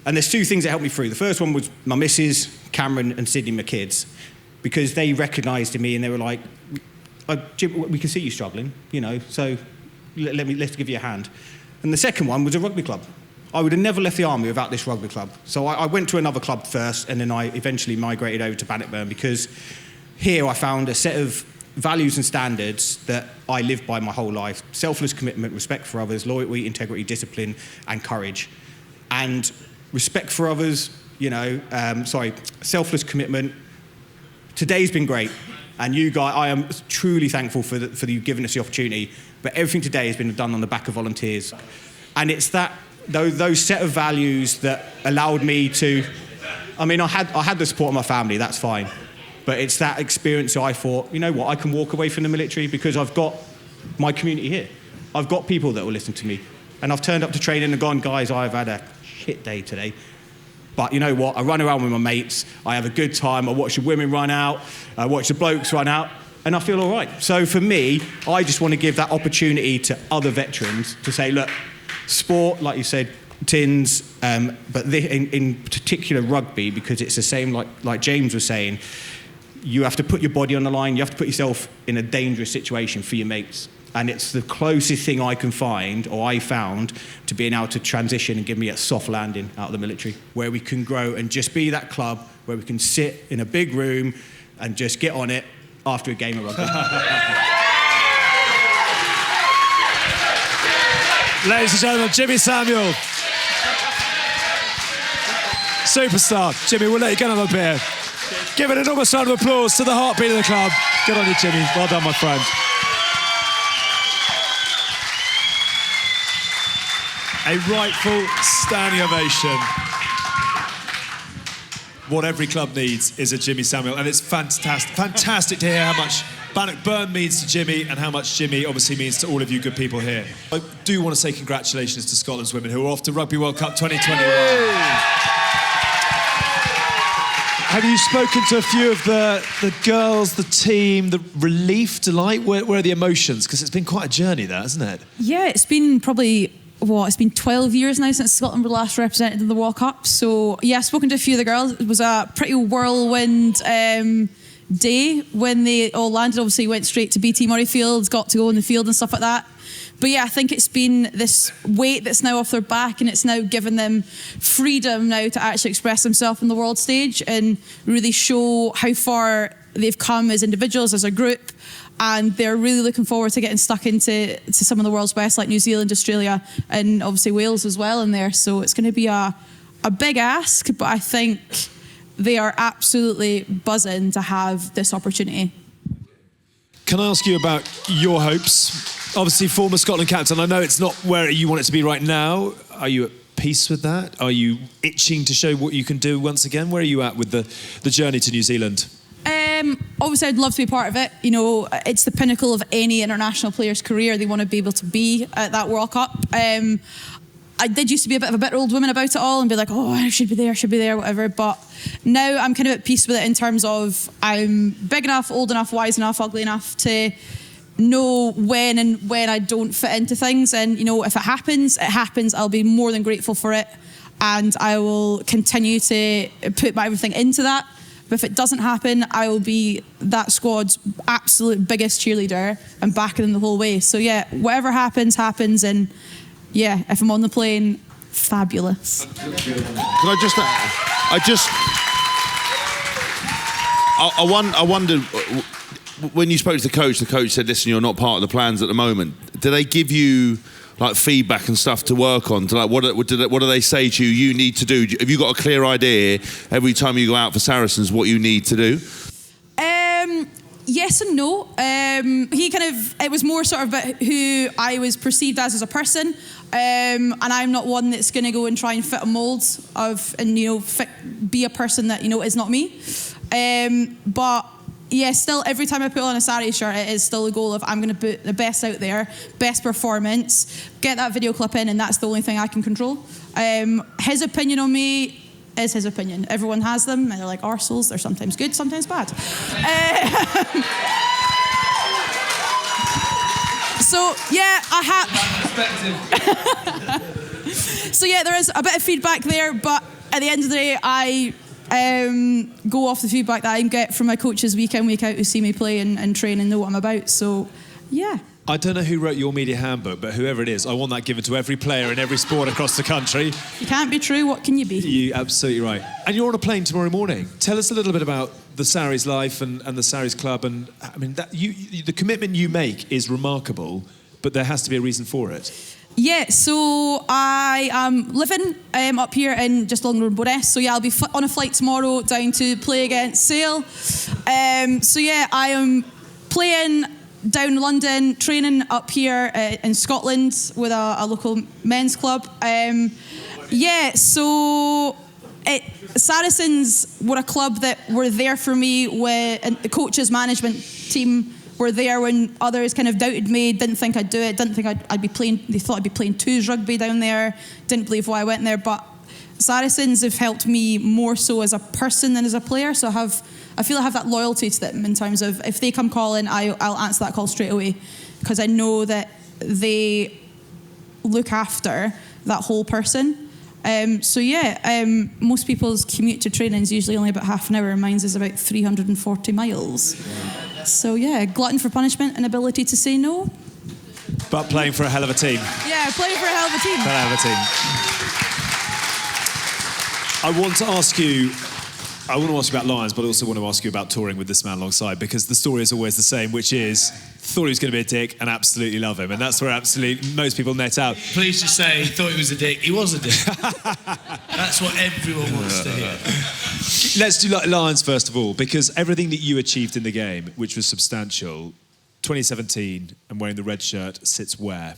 And there's 2 things that helped me through. The first one was my missus, Cameron, and Sydney, my kids, because they recognised in me and they were like, Jim, we can see you struggling, you know, so let's give you a hand. And the second one was a rugby club. I would have never left the army without this rugby club. So I went to another club first, and then I eventually migrated over to Bannockburn, because here I found a set of values and standards that I lived by my whole life: selfless commitment, respect for others, loyalty, integrity, discipline, and courage. And respect for others, you know, selfless commitment. Today's been great, and you guys, I am truly thankful for you giving us the opportunity, but everything today has been done on the back of volunteers. And it's those set of values that allowed me to, I mean, I had the support of my family, that's fine, but it's that experience that I thought, you know what, I can walk away from the military because I've got my community here. I've got people that will listen to me, and I've turned up to training and gone, guys, I've had a shit day today. But you know what? I run around with my mates. I have a good time. I watch the women run out. I watch the blokes run out. And I feel all right. So for me, I just want to give that opportunity to other veterans to say, look, sport, like you said, Tinds, but in particular rugby, because it's the same like James was saying, you have to put your body on the line. You have to put yourself in a dangerous situation for your mates. And it's the closest thing I can find, or I found, to being able to transition and give me a soft landing out of the military, where we can grow and just be that club where we can sit in a big room and just get on it after a game of rugby. Ladies and gentlemen, Jimmy Samuel. Superstar. Jimmy, we'll let you get on a beer. Give an enormous round of applause to the heartbeat of the club. Good on you, Jimmy. Well done, my friend. A rightful standing ovation. What every club needs is a Jimmy Samuel, and it's fantastic to hear how much Bannockburn means to Jimmy and how much Jimmy obviously means to all of you good people here. I do want to say congratulations to Scotland's women who are off to Rugby World Cup 2021. Have you spoken to a few of the girls, the team, the relief, delight? Where are the emotions? Because it's been quite a journey, that, hasn't it? Yeah, it's been probably, it's been 12 years now since Scotland were last represented in the World Cup. So, yeah, I've spoken to a few of the girls. It was a pretty whirlwind day when they all landed. Obviously, went straight to BT Murrayfield, got to go in the field and stuff like that. But yeah, I think it's been this weight that's now off their back, and it's now given them freedom now to actually express themselves on the world stage and really show how far they've come as individuals, as a group. And they're really looking forward to getting stuck into some of the world's best, like New Zealand, Australia, and obviously Wales as well in there. So it's going to be a big ask, but I think they are absolutely buzzing to have this opportunity. Can I ask you about your hopes? Obviously, former Scotland captain. I know it's not where you want it to be right now. Are you at peace with that? Are you itching to show what you can do once again? Where are you at with the journey to New Zealand? Obviously, I'd love to be part of it. You know, it's the pinnacle of any international player's career. They want to be able to be at that World Cup. I did used to be a bit of a bitter old woman about it all and be like, oh, I should be there, whatever. But now I'm kind of at peace with it in terms of I'm big enough, old enough, wise enough, ugly enough to know when I don't fit into things. And, you know, if it happens, it happens. I'll be more than grateful for it. And I will continue to put my everything into that. But if it doesn't happen, I will be that squad's absolute biggest cheerleader and backing them the whole way. So yeah, whatever happens, happens. And yeah, if I'm on the plane, fabulous. I wondered, when you spoke to the coach said, listen, you're not part of the plans at the moment. Do they give you like feedback and stuff to work on? To, like, what do they say to you you need to do? Have you got a clear idea every time you go out for Saracens what you need to do? Yes and no. It was more sort of about who I was perceived as a person. And I'm not one that's going to go and try and fit a mould of, and, you know, be a person that, you know, is not me. But yeah, still every time I put on a Sarri shirt, it is still the goal of I'm going to put the best out there, best performance, get that video clip in, and that's the only thing I can control. His opinion on me is his opinion. Everyone has them, and they're like arseholes. They're sometimes good, sometimes bad. So yeah, So yeah, there is a bit of feedback there, but at the end of the day, I go off the feedback that I get from my coaches week in, week out, who see me play and train and know what I'm about. So yeah. I don't know who wrote your media handbook, but whoever it is, I want that given to every player in every sport across the country. You can't be true, what can you be? You're absolutely right. And you're on a plane tomorrow morning. Tell us a little bit about the Sarries life and the Sarries club. And I mean, the commitment you make is remarkable, but there has to be a reason for it. Yeah, so I am living up here in just along Bowness. So yeah, I'll be on a flight tomorrow down to play against Sale. So yeah, I am playing down in London, training up here in Scotland with a local men's club. So Saracens were a club that were there for me when the coaches, management team were there when others kind of doubted me, didn't think I'd do it, didn't think I'd be playing, they thought I'd be playing twos rugby down there, didn't believe why I went there. But Saracens have helped me more so as a person than as a player, so I feel I have that loyalty to them in terms of if they come calling, I'll answer that call straight away, because I know that they look after that whole person. Most people's commute to training is usually only about half an hour, and mine's is about 340 miles. So yeah, glutton for punishment and ability to say no. But playing for a hell of a team. Yeah, playing for a hell of a team. I want to ask you about Lions, but I also want to ask you about touring with this man alongside, because the story is always the same, which is thought he was going to be a dick and absolutely love him, and that's where absolutely most people net out. Please just say he thought he was a dick. He was a dick. That's what everyone wants to hear. Let's do Lions first of all, because everything that you achieved in the game, which was substantial, 2017 and wearing the red shirt sits where?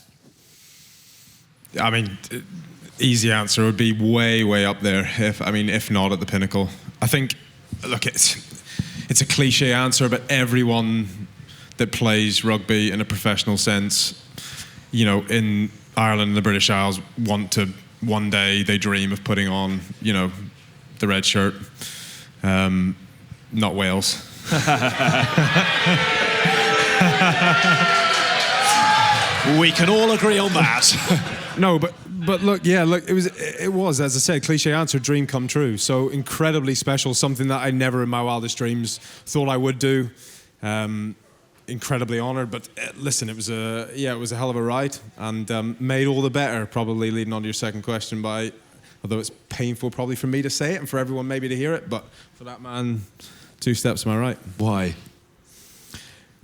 I mean, easy answer would be way, way up there, if not at the pinnacle. I think, look, it's a cliche answer, but everyone that plays rugby in a professional sense, you know, in Ireland and the British Isles, one day they dream of putting on, you know, the red shirt. Not Wales. We can all agree on that. No, but look, it was, as I said, cliche answer, dream come true. So incredibly special, something that I never in my wildest dreams thought I would do. Incredibly honoured, but listen, it was a hell of a ride, and made all the better, probably leading on to your second question by, although it's painful probably for me to say it and for everyone maybe to hear it, but for that man, 2 steps to my right. Why?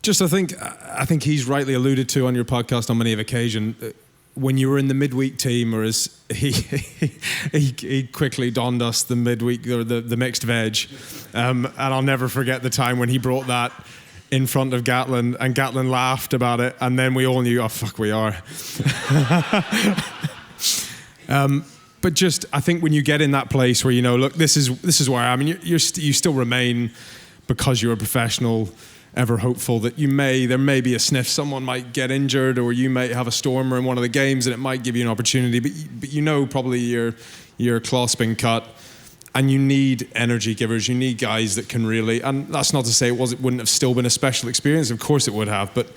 Just I think he's rightly alluded to on your podcast on many of occasions. When you were in the midweek team, or as he quickly donned us the midweek or the mixed veg, and I'll never forget the time when he brought that in front of Gatlin, and Gatlin laughed about it, and then we all knew, oh fuck, we are. But just I think when you get in that place where you know, look, this is where I am, and you still remain, because you're a professional, ever hopeful that there may be a sniff, someone might get injured, or you might have a stormer in one of the games and it might give you an opportunity, but you know probably your cloth's been cut, and you need energy givers, you need guys that can really, and that's not to say it wouldn't have still been a special experience, of course it would have, but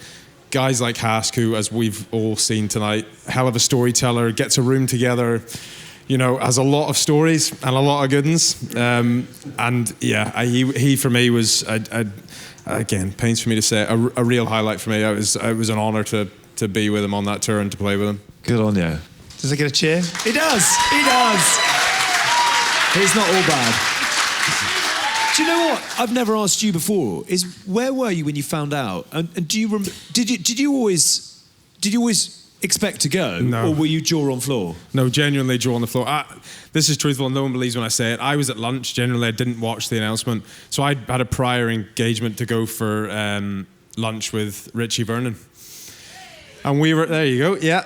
guys like Hask, who, as we've all seen tonight, hell of a storyteller, gets a room together, you know, has a lot of stories and a lot of good ones, and yeah, he for me was again, pains for me to say, a real highlight for me. It was an honour to be with him on that tour and to play with him. Good on you. Does he get a cheer? He does. He does. He's not all bad. Do you know what I've never asked you before? Is where were you when you found out? And do you did you always expect to go? No. Or were you jaw on floor? No, genuinely jaw on the floor. This is truthful, and no one believes when I say it. I was at lunch. Generally, I didn't watch the announcement. So I had a prior engagement to go for lunch with Richie Vernon. And we were, there you go, yeah.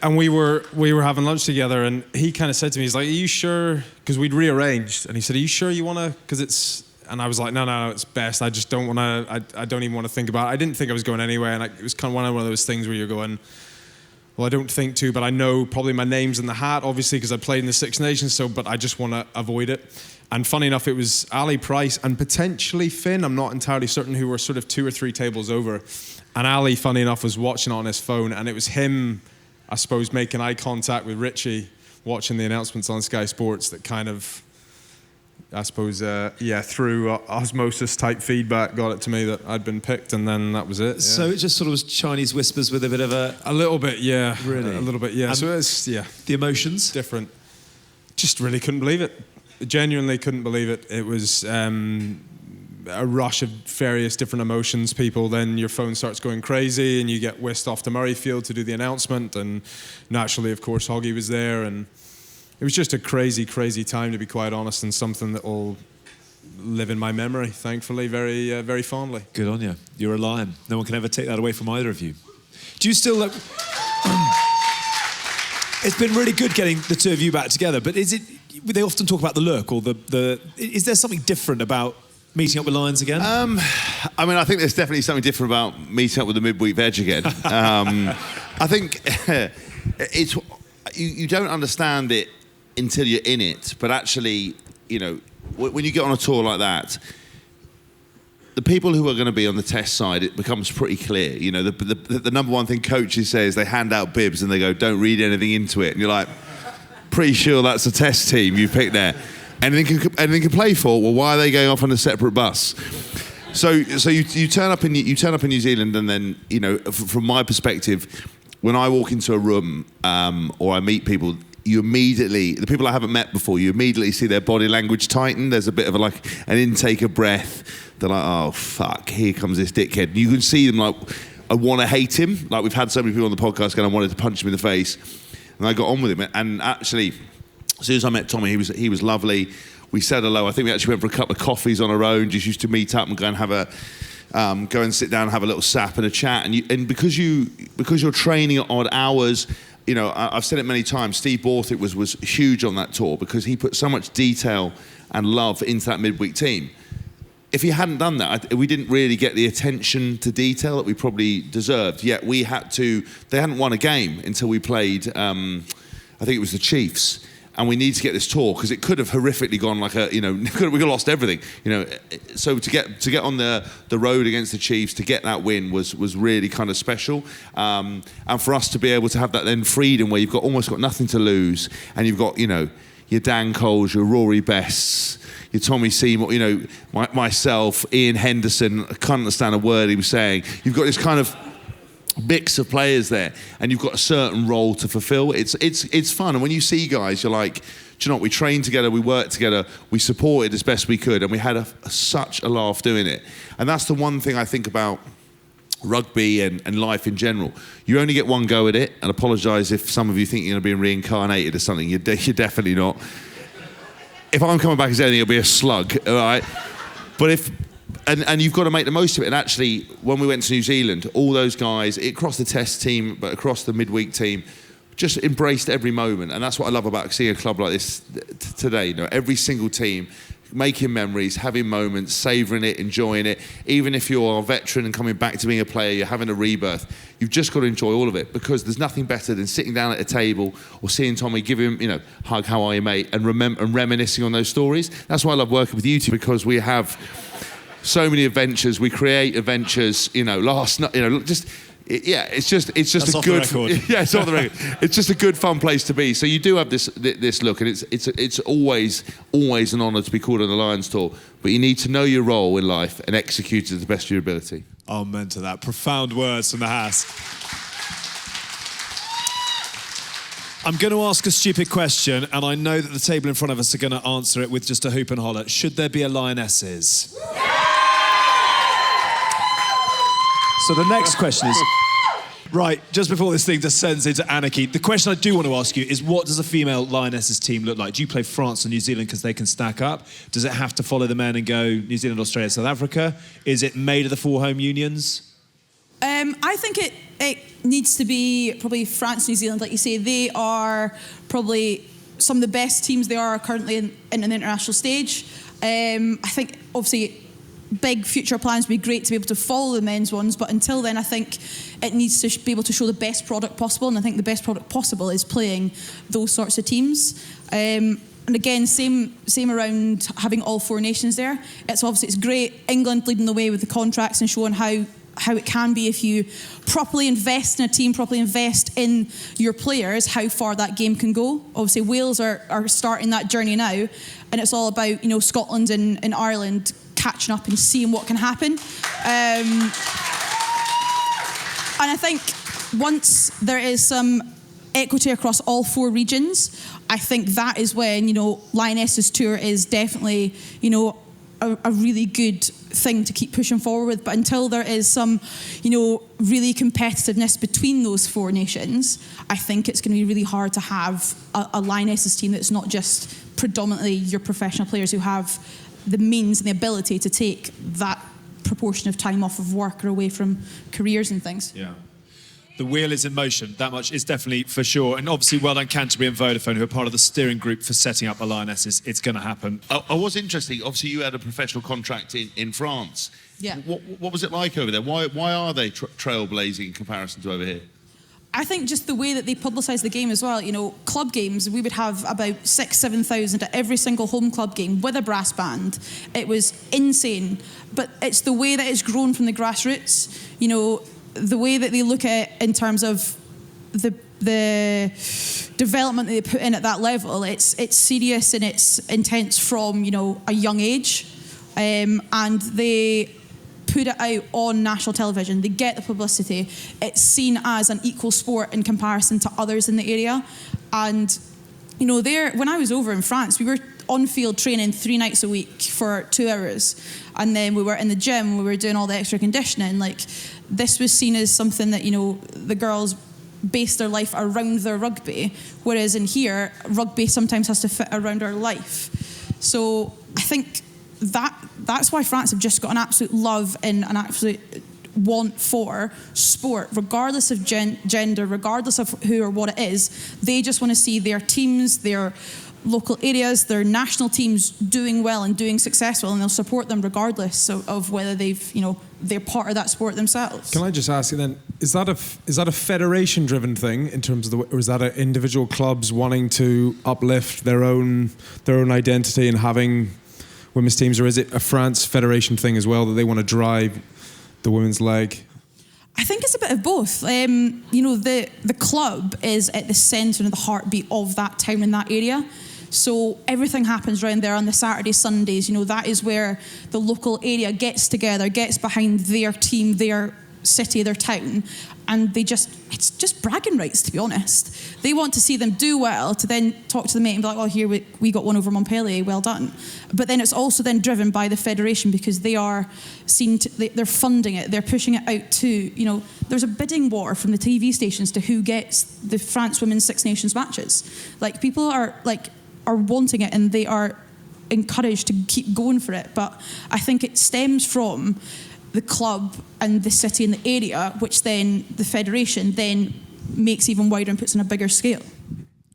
And we were having lunch together, and he kind of said to me, he's like, are you sure? Because we'd rearranged. And he said, are you sure you want to? Because it's, and I was like, no, it's best. I just don't want to, I don't even want to think about it. I didn't think I was going anywhere. And it was kind of one of those things where you're going, well, I don't think to, but I know probably my name's in the hat, obviously, because I played in the Six Nations, but I just want to avoid it. And funny enough, it was Ali Price and potentially Finn, I'm not entirely certain, who were sort of 2 or 3 tables over. And Ali, funny enough, was watching it on his phone, and it was him, I suppose, making eye contact with Richie, watching the announcements on Sky Sports that kind of, I suppose, through osmosis type feedback, got it to me that I'd been picked, and then that was it. Yeah. So it just sort of was Chinese whispers with a bit of a little bit, yeah. Really? A little bit, yeah. And so it's, yeah. The emotions? Different. Just really couldn't believe it. Genuinely couldn't believe it. It was a rush of various different emotions. People, then your phone starts going crazy, and you get whisked off to Murrayfield to do the announcement, and naturally, of course, Hoggy was there, and it was just a crazy, crazy time, to be quite honest, and something that will live in my memory, thankfully, very, very fondly. Good on you. You're a lion. No one can ever take that away from either of you. Do you still... It's been really good getting the two of you back together, but is it... They often talk about the look, or the... Is there something different about meeting up with Lions again? I mean, I think there's definitely something different about meeting up with the midweek veg again. I think it's... You don't understand it until you're in it, but actually, you know, when you get on a tour like that, the people who are going to be on the test side, it becomes pretty clear. You know, the number one thing coaches say is they hand out bibs and they go, don't read anything into it. And you're like, pretty sure that's a test team you picked there. Anything can play for. Well, why are they going off on a separate bus? So you turn up in New Zealand, and then, you know, from my perspective, when I walk into a room or I meet people, you immediately, the people I haven't met before, you immediately see their body language tighten. There's a bit of an intake of breath. They're like, oh, fuck, here comes this dickhead. You can see them like, I want to hate him. Like, we've had so many people on the podcast going, I wanted to punch him in the face. And I got on with him. And actually, as soon as I met Tommy, he was lovely. We said hello. I think we actually went for a couple of coffees on our own, just used to meet up and go and have go and sit down and have a little sap and a chat. And because you're training at odd hours, you know, I've said it many times, Steve Borthwick was huge on that tour because he put so much detail and love into that midweek team. If he hadn't done that, we didn't really get the attention to detail that we probably deserved. Yet they hadn't won a game until we played, I think it was the Chiefs. and we need to get this tour because it could have horrifically gone like we could have lost everything, So to get on the road against the Chiefs, to get that win was really kind of special, and for us to be able to have that then freedom where you've almost got nothing to lose, and you've got your Dan Coles, your Rory Bests, your Tommy Seymour, myself, Ian Henderson. I can't understand a word he was saying. You've got this kind of mix of players there, and you've got a certain role to fulfill. It's fun, and when you see guys, you're like, do you know what? We trained together, we worked together, we supported as best we could, and we had such a laugh doing it. And that's the one thing I think about rugby and life in general. You only get one go at it, and apologise if some of you think you're going to be reincarnated or something. You're definitely not. If I'm coming back as anything, it'll be a slug, all right? But And you've got to make the most of it. And actually, when we went to New Zealand, all those guys, across the test team, but across the midweek team, just embraced every moment. And that's what I love about seeing a club like this today. Every single team making memories, having moments, savouring it, enjoying it. Even if you're a veteran and coming back to being a player, you're having a rebirth, you've just got to enjoy all of it, because there's nothing better than sitting down at a table or seeing Tommy, give him, hug, how are you, mate, and reminiscing on those stories. That's why I love working with you two, because we have so many adventures, we create adventures, last night, it's just That's a good, it's off the record. It's just a good, fun place to be. So you do have this look, and it's always an honour to be called on the Lions tour. But you need to know your role in life and execute it to the best of your ability. Amen to that. Profound words from the Hask. I'm going to ask a stupid question, and I know that the table in front of us are going to answer it with just a hoop and holler. Should there be a Lionesses? So the next question is, right, just before this thing descends into anarchy, the question I do want to ask you is, what does a female Lionesses team look like? Do you play France or New Zealand because they can stack up? Does it have to follow the men and go New Zealand, Australia, South Africa? Is it made of the 4 home unions? I think it needs to be probably France, New Zealand, like you say. They are probably some of the best teams they are currently in an international stage. I think, obviously, big future plans would be great to be able to follow the men's ones, but until then I think it needs to be able to show the best product possible, and I think the best product possible is playing those sorts of teams. And again, same around having all 4 nations there. It's great, England leading the way with the contracts and showing how it can be if you properly invest in a team, properly invest in your players, how far that game can go. Obviously, Wales are starting that journey now, and it's all about Scotland and Ireland catching up and seeing what can happen. And I think once there is some equity across all 4 regions, I think that is when Lionesses Tour is definitely a really good thing to keep pushing forward with. But until there is some really competitiveness between those 4 nations, I think it's going to be really hard to have a Lionesses team that's not just predominantly your professional players who have the means and the ability to take that proportion of time off of work or away from careers and things. Yeah. The wheel is in motion. That much is definitely for sure. And obviously, well done Canterbury and Vodafone, who are part of the steering group for setting up a Lionesses. It's going to happen. I was interesting. Obviously, you had a professional contract in France. Yeah. What was it like over there? Why are they trailblazing in comparison to over here? I think just the way that they publicise the game as well. Club games, we would have about 6,000-7,000 at every single home club game with a brass band. It was insane. But it's the way that it's grown from the grassroots. The way that they look at it in terms of the development that they put in at that level, it's serious and it's intense from a young age, and they put it out on national television. They get the publicity. It's seen as an equal sport in comparison to others in the area. And when I was over in France, we were on field training 3 nights a week for 2 hours, and then we were in the gym. We were doing all the extra conditioning. This was seen as something that the girls base their life around their rugby, whereas in here, rugby sometimes has to fit around our life. So I think that's why France have just got an absolute love and an absolute want for sport, regardless of gender, regardless of who or what it is. They just want to see their teams, their local areas, their national teams doing well and doing successful, and they'll support them regardless of whether they're part of that sport themselves. Can I just ask you then, is that a federation-driven thing in terms of or is that individual clubs wanting to uplift their own identity and having women's teams, or is it a France federation thing as well that they want to drive the women's leg? I think it's a bit of both. The club is at the centre and the heartbeat of that town and that area. So everything happens around there on the Saturdays, Sundays. That is where the local area gets together, gets behind their team, their city, their town, and it's just bragging rights, to be honest. They want to see them do well, to then talk to the mate and be like, oh, here we got one over Montpellier, well done. But then it's also then driven by the federation, because they are they're funding it, they're pushing it out to, there's a bidding war from the TV stations to who gets the France Women's Six Nations matches. Like, people are wanting it, and they are encouraged to keep going for it. But I think it stems from the club and the city and the area, which then the federation then makes even wider and puts on a bigger scale.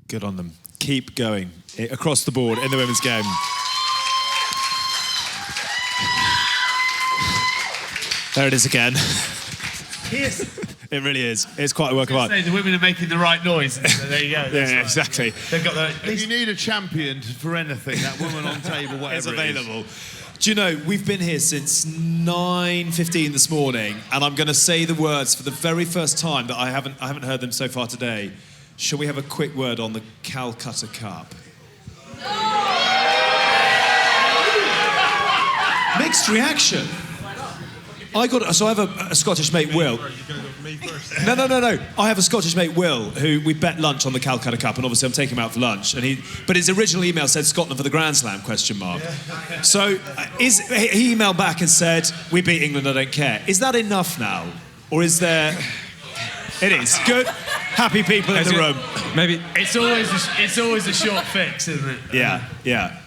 Good on them. Keep going across the board in the women's game. There it is again. Yes. It really is. It's quite a work of art. The women are making the right noise. So there you go. Yeah, exactly. They've got If you need a champion for anything, that woman on table, whatever It's available. Do you know, we've been here since 9:15 this morning, and I'm going to say the words for the very first time that I haven't heard them so far today. Shall we have a quick word on the Calcutta Cup? Mixed reaction. I have a Scottish mate, Will. No. I have a Scottish mate, Will, who we bet lunch on the Calcutta Cup, and obviously I'm taking him out for lunch. But his original email said Scotland for the Grand Slam, ? So he emailed back and said, we beat England, I don't care. Is that enough now? Or is there... It is. Good. Happy people in the room. Maybe. It's always a short fix, isn't it? Yeah.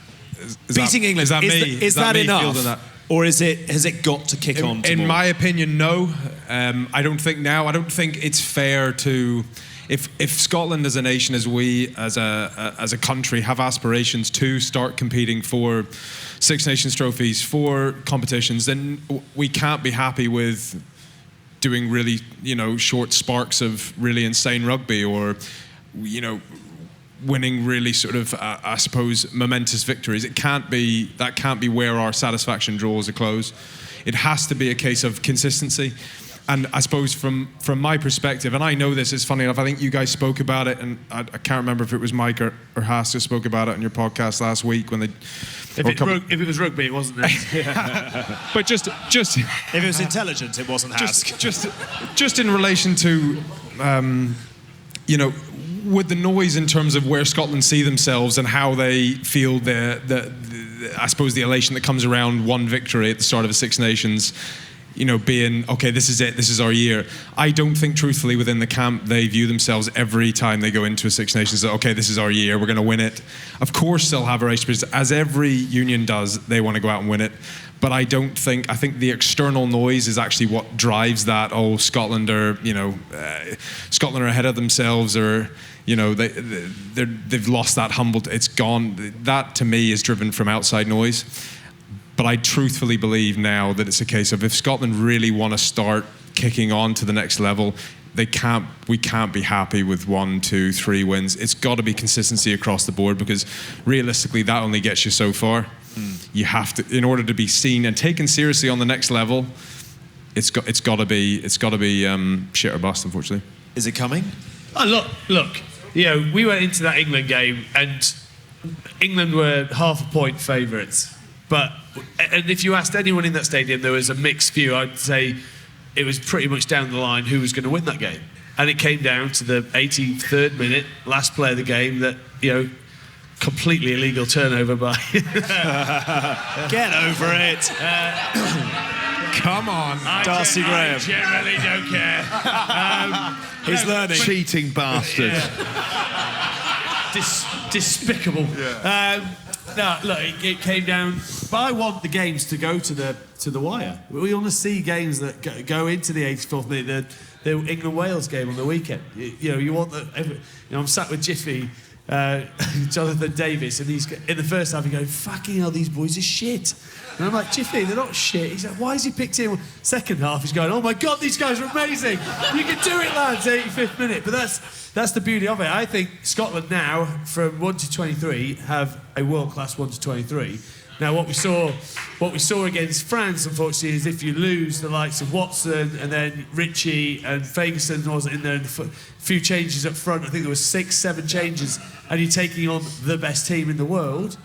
Beating England, is that me? Is that me enough? fielding that? Or has it got to kick on? In my opinion, no. I don't think it's fair to, if Scotland as a nation, as we as a country have aspirations to start competing for Six Nations trophies, for competitions, then we can't be happy with doing really, short sparks of really insane rugby, or, winning really sort of, I suppose, momentous victories. That can't be where our satisfaction draws a close. It has to be a case of consistency. And I suppose from my perspective, and I know this is funny enough, I think you guys spoke about it, and I can't remember if it was Mike or Hask who spoke about it on your podcast last week when they... If it was rugby, it wasn't it. But just if it was intelligent, it wasn't Hask. Just in relation to, with the noise in terms of where Scotland see themselves and how they feel I suppose the elation that comes around one victory at the start of a Six Nations, being, okay, this is it, this is our year. I don't think, truthfully, within the camp, they view themselves every time they go into a Six Nations that, okay, this is our year, we're going to win it. Of course they'll have a race, as every union does, they want to go out and win it. But I think the external noise is actually what drives that. Oh, Scotland are ahead of themselves, or they've lost that humble. It's gone. That to me is driven from outside noise. But I truthfully believe now that it's a case of, if Scotland really want to start kicking on to the next level, we can't be happy with 1, 2, 3 wins. It's got to be consistency across the board, because realistically that only gets you so far. You have to, in order to be seen and taken seriously on the next level, it's got to be shit or bust, unfortunately. Is it coming? Oh, look. We went into that England game and England were half a point favourites. And if you asked anyone in that stadium, there was a mixed view. I'd say it was pretty much down the line who was going to win that game. And it came down to the 83rd minute, last play of the game, that, completely illegal turnover by... Get over it. Come on, Darcy Graham. I generally don't care. He's learning. Cheating bastard. Despicable. Yeah. It came down. But I want the games to go to the wire. We want to see games that go into the 84th minute. The England-Wales game on the weekend. You want I'm sat with Jiffy Jonathan Davis, and he's in the first half, he goes, "Fucking hell, these boys are shit." And I'm like, "Jiffy, they're not shit." He's like, "Why has he picked him?" Second half, he's going, "Oh my God, these guys are amazing. You can do it, lads." 85th minute, but that's the beauty of it. I think Scotland now, from 1 to 23, have a world-class 1 to 23. Now, what we saw against France, unfortunately, is if you lose the likes of Watson and then Ritchie and Ferguson wasn't in there, and a few changes up front. I think there was 6, 7 changes, and you're taking on the best team in the world.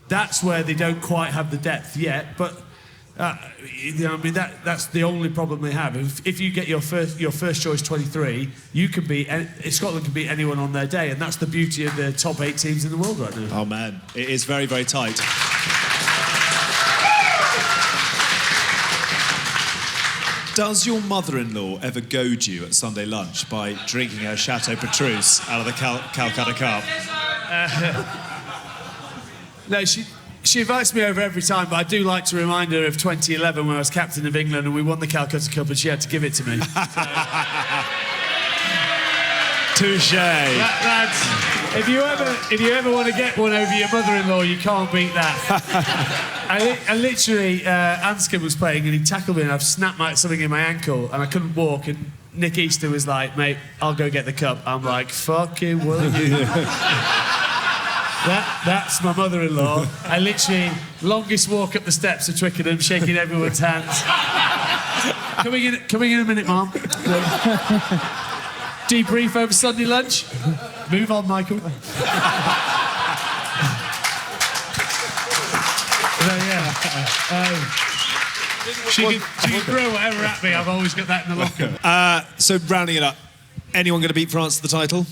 That's where they don't quite have the depth yet, but that's the only problem they have. If you get your first choice 23, Scotland can beat anyone on their day, and that's the beauty of the top 8 teams in the world right now. Oh man, it is very, very tight. Does your mother-in-law ever goad you at Sunday lunch by drinking her Chateau Petrus out of the Calcutta Cup? No, she invites me over every time, but I do like to remind her of 2011 when I was captain of England and we won the Calcutta Cup and she had to give it to me. Touche. Lads, if you ever want to get one over your mother-in-law, you can't beat that. I literally, Anscombe was playing and he tackled me and I've snapped something in my ankle and I couldn't walk, and Nick Easter was like, "Mate, I'll go get the cup." I'm like, "Fucking will you?" That's my mother-in-law. I literally, longest walk up the steps of Twickenham, shaking everyone's hands. Coming in a minute, Mum. Debrief over Sunday lunch. Move on, Michael. She can throw whatever at me. I've always got that in the locker. So rounding it up, anyone going to beat France at the title?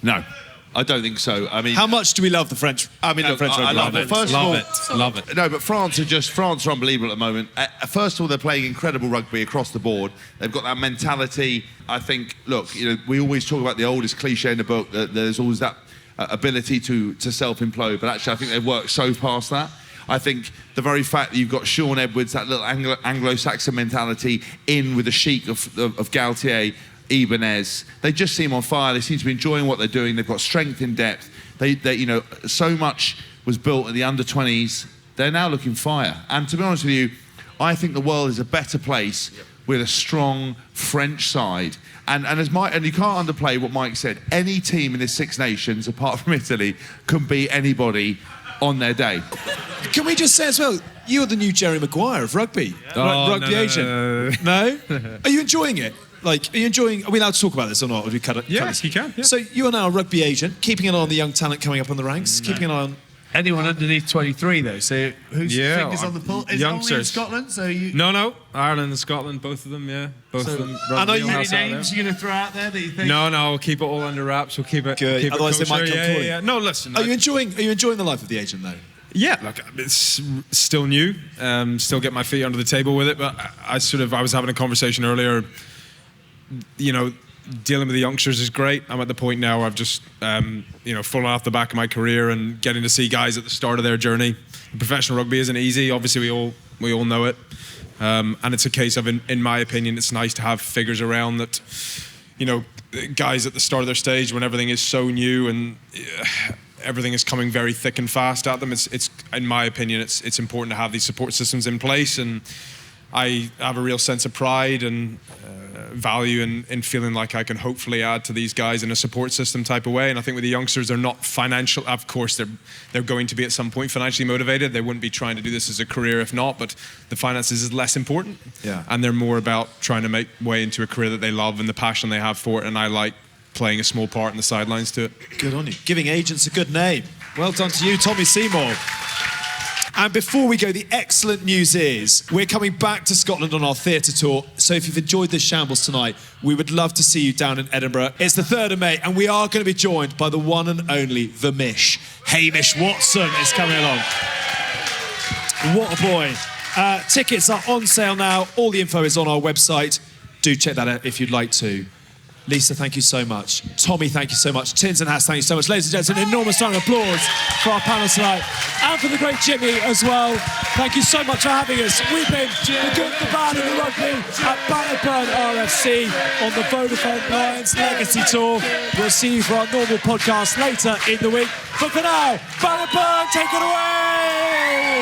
No, I don't think so. I mean, how much do we love the French? I mean, look, I love it. First love of all, love it. No, but France are unbelievable at the moment. First of all, they're playing incredible rugby across the board. They've got that mentality. I think, look, we always talk about the oldest cliche in the book, that there's always that ability to self-implode, but actually I think they've worked so past that. I think the very fact that you've got Sean Edwards, that little Anglo-Saxon mentality, in with the chic of Galtier, Ibanez, they just seem on fire. They seem to be enjoying what they're doing. They've got strength in depth. They so much was built in the under-20s. They're now looking fire. And to be honest with you, I think the world is a better place with a strong French side. And you can't underplay what Mike said. Any team in the Six Nations, apart from Italy, can beat anybody on their day. Can we just say as well, you're the new Jerry Maguire of rugby. Rugby agent. No? Are you enjoying it? Like, are you enjoying... Are we allowed to talk about this or not? Or do we cut it? Yes, you can. Yeah. So you are now a rugby agent, keeping an eye on the young talent coming up on the ranks, keeping an eye on... Anyone underneath 23, though, so whose fingers on the pulse? Is youngsters. Only in Scotland? So you... No, Ireland and Scotland, both of them, yeah. Both of them. I know you any names you're going to throw out there that you think... No, we'll keep it all under wraps. We'll keep it good. Keep Otherwise it they might come calling. Yeah. No, listen. Are you enjoying the life of the agent, though? Yeah, look, it's still new. Still get my feet under the table with it, but I was having a conversation earlier. Dealing with the youngsters is great. I'm at the point now where I've just, fallen off the back of my career and getting to see guys at the start of their journey. Professional rugby isn't easy. Obviously, we all know it. And it's a case of, in my opinion, it's nice to have figures around that, guys at the start of their stage when everything is so new and everything is coming very thick and fast at them. It's in my opinion, it's important to have these support systems in place, and I have a real sense of pride and value in feeling like I can hopefully add to these guys in a support system type of way. And I think with the youngsters, they're not financial. Of course, they're going to be at some point financially motivated. They wouldn't be trying to do this as a career if not, but the finances is less important. Yeah. And they're more about trying to make way into a career that they love and the passion they have for it. And I like playing a small part in the sidelines to it. Good on you. Giving agents a good name. Well done to you, Tommy Seymour. And before we go, the excellent news is we're coming back to Scotland on our theatre tour. So if you've enjoyed this shambles tonight, we would love to see you down in Edinburgh. It's the 3rd of May, and we are going to be joined by the one and only The Mish. Hamish Watson is coming along. What a boy. Tickets are on sale now. All the info is on our website. Do check that out if you'd like to. Lisa, thank you so much. Tommy, thank you so much. Tinds and Hask, thank you so much. Ladies and gents, an enormous round of applause for our panel tonight. And for the great Jimmy as well. Thank you so much for having us. We've been the good, the bad and the rugby at Bannockburn RFC on the Vodafone Lions Legacy Tour. We'll see you for our normal podcast later in the week. But for now, Bannockburn, take it away!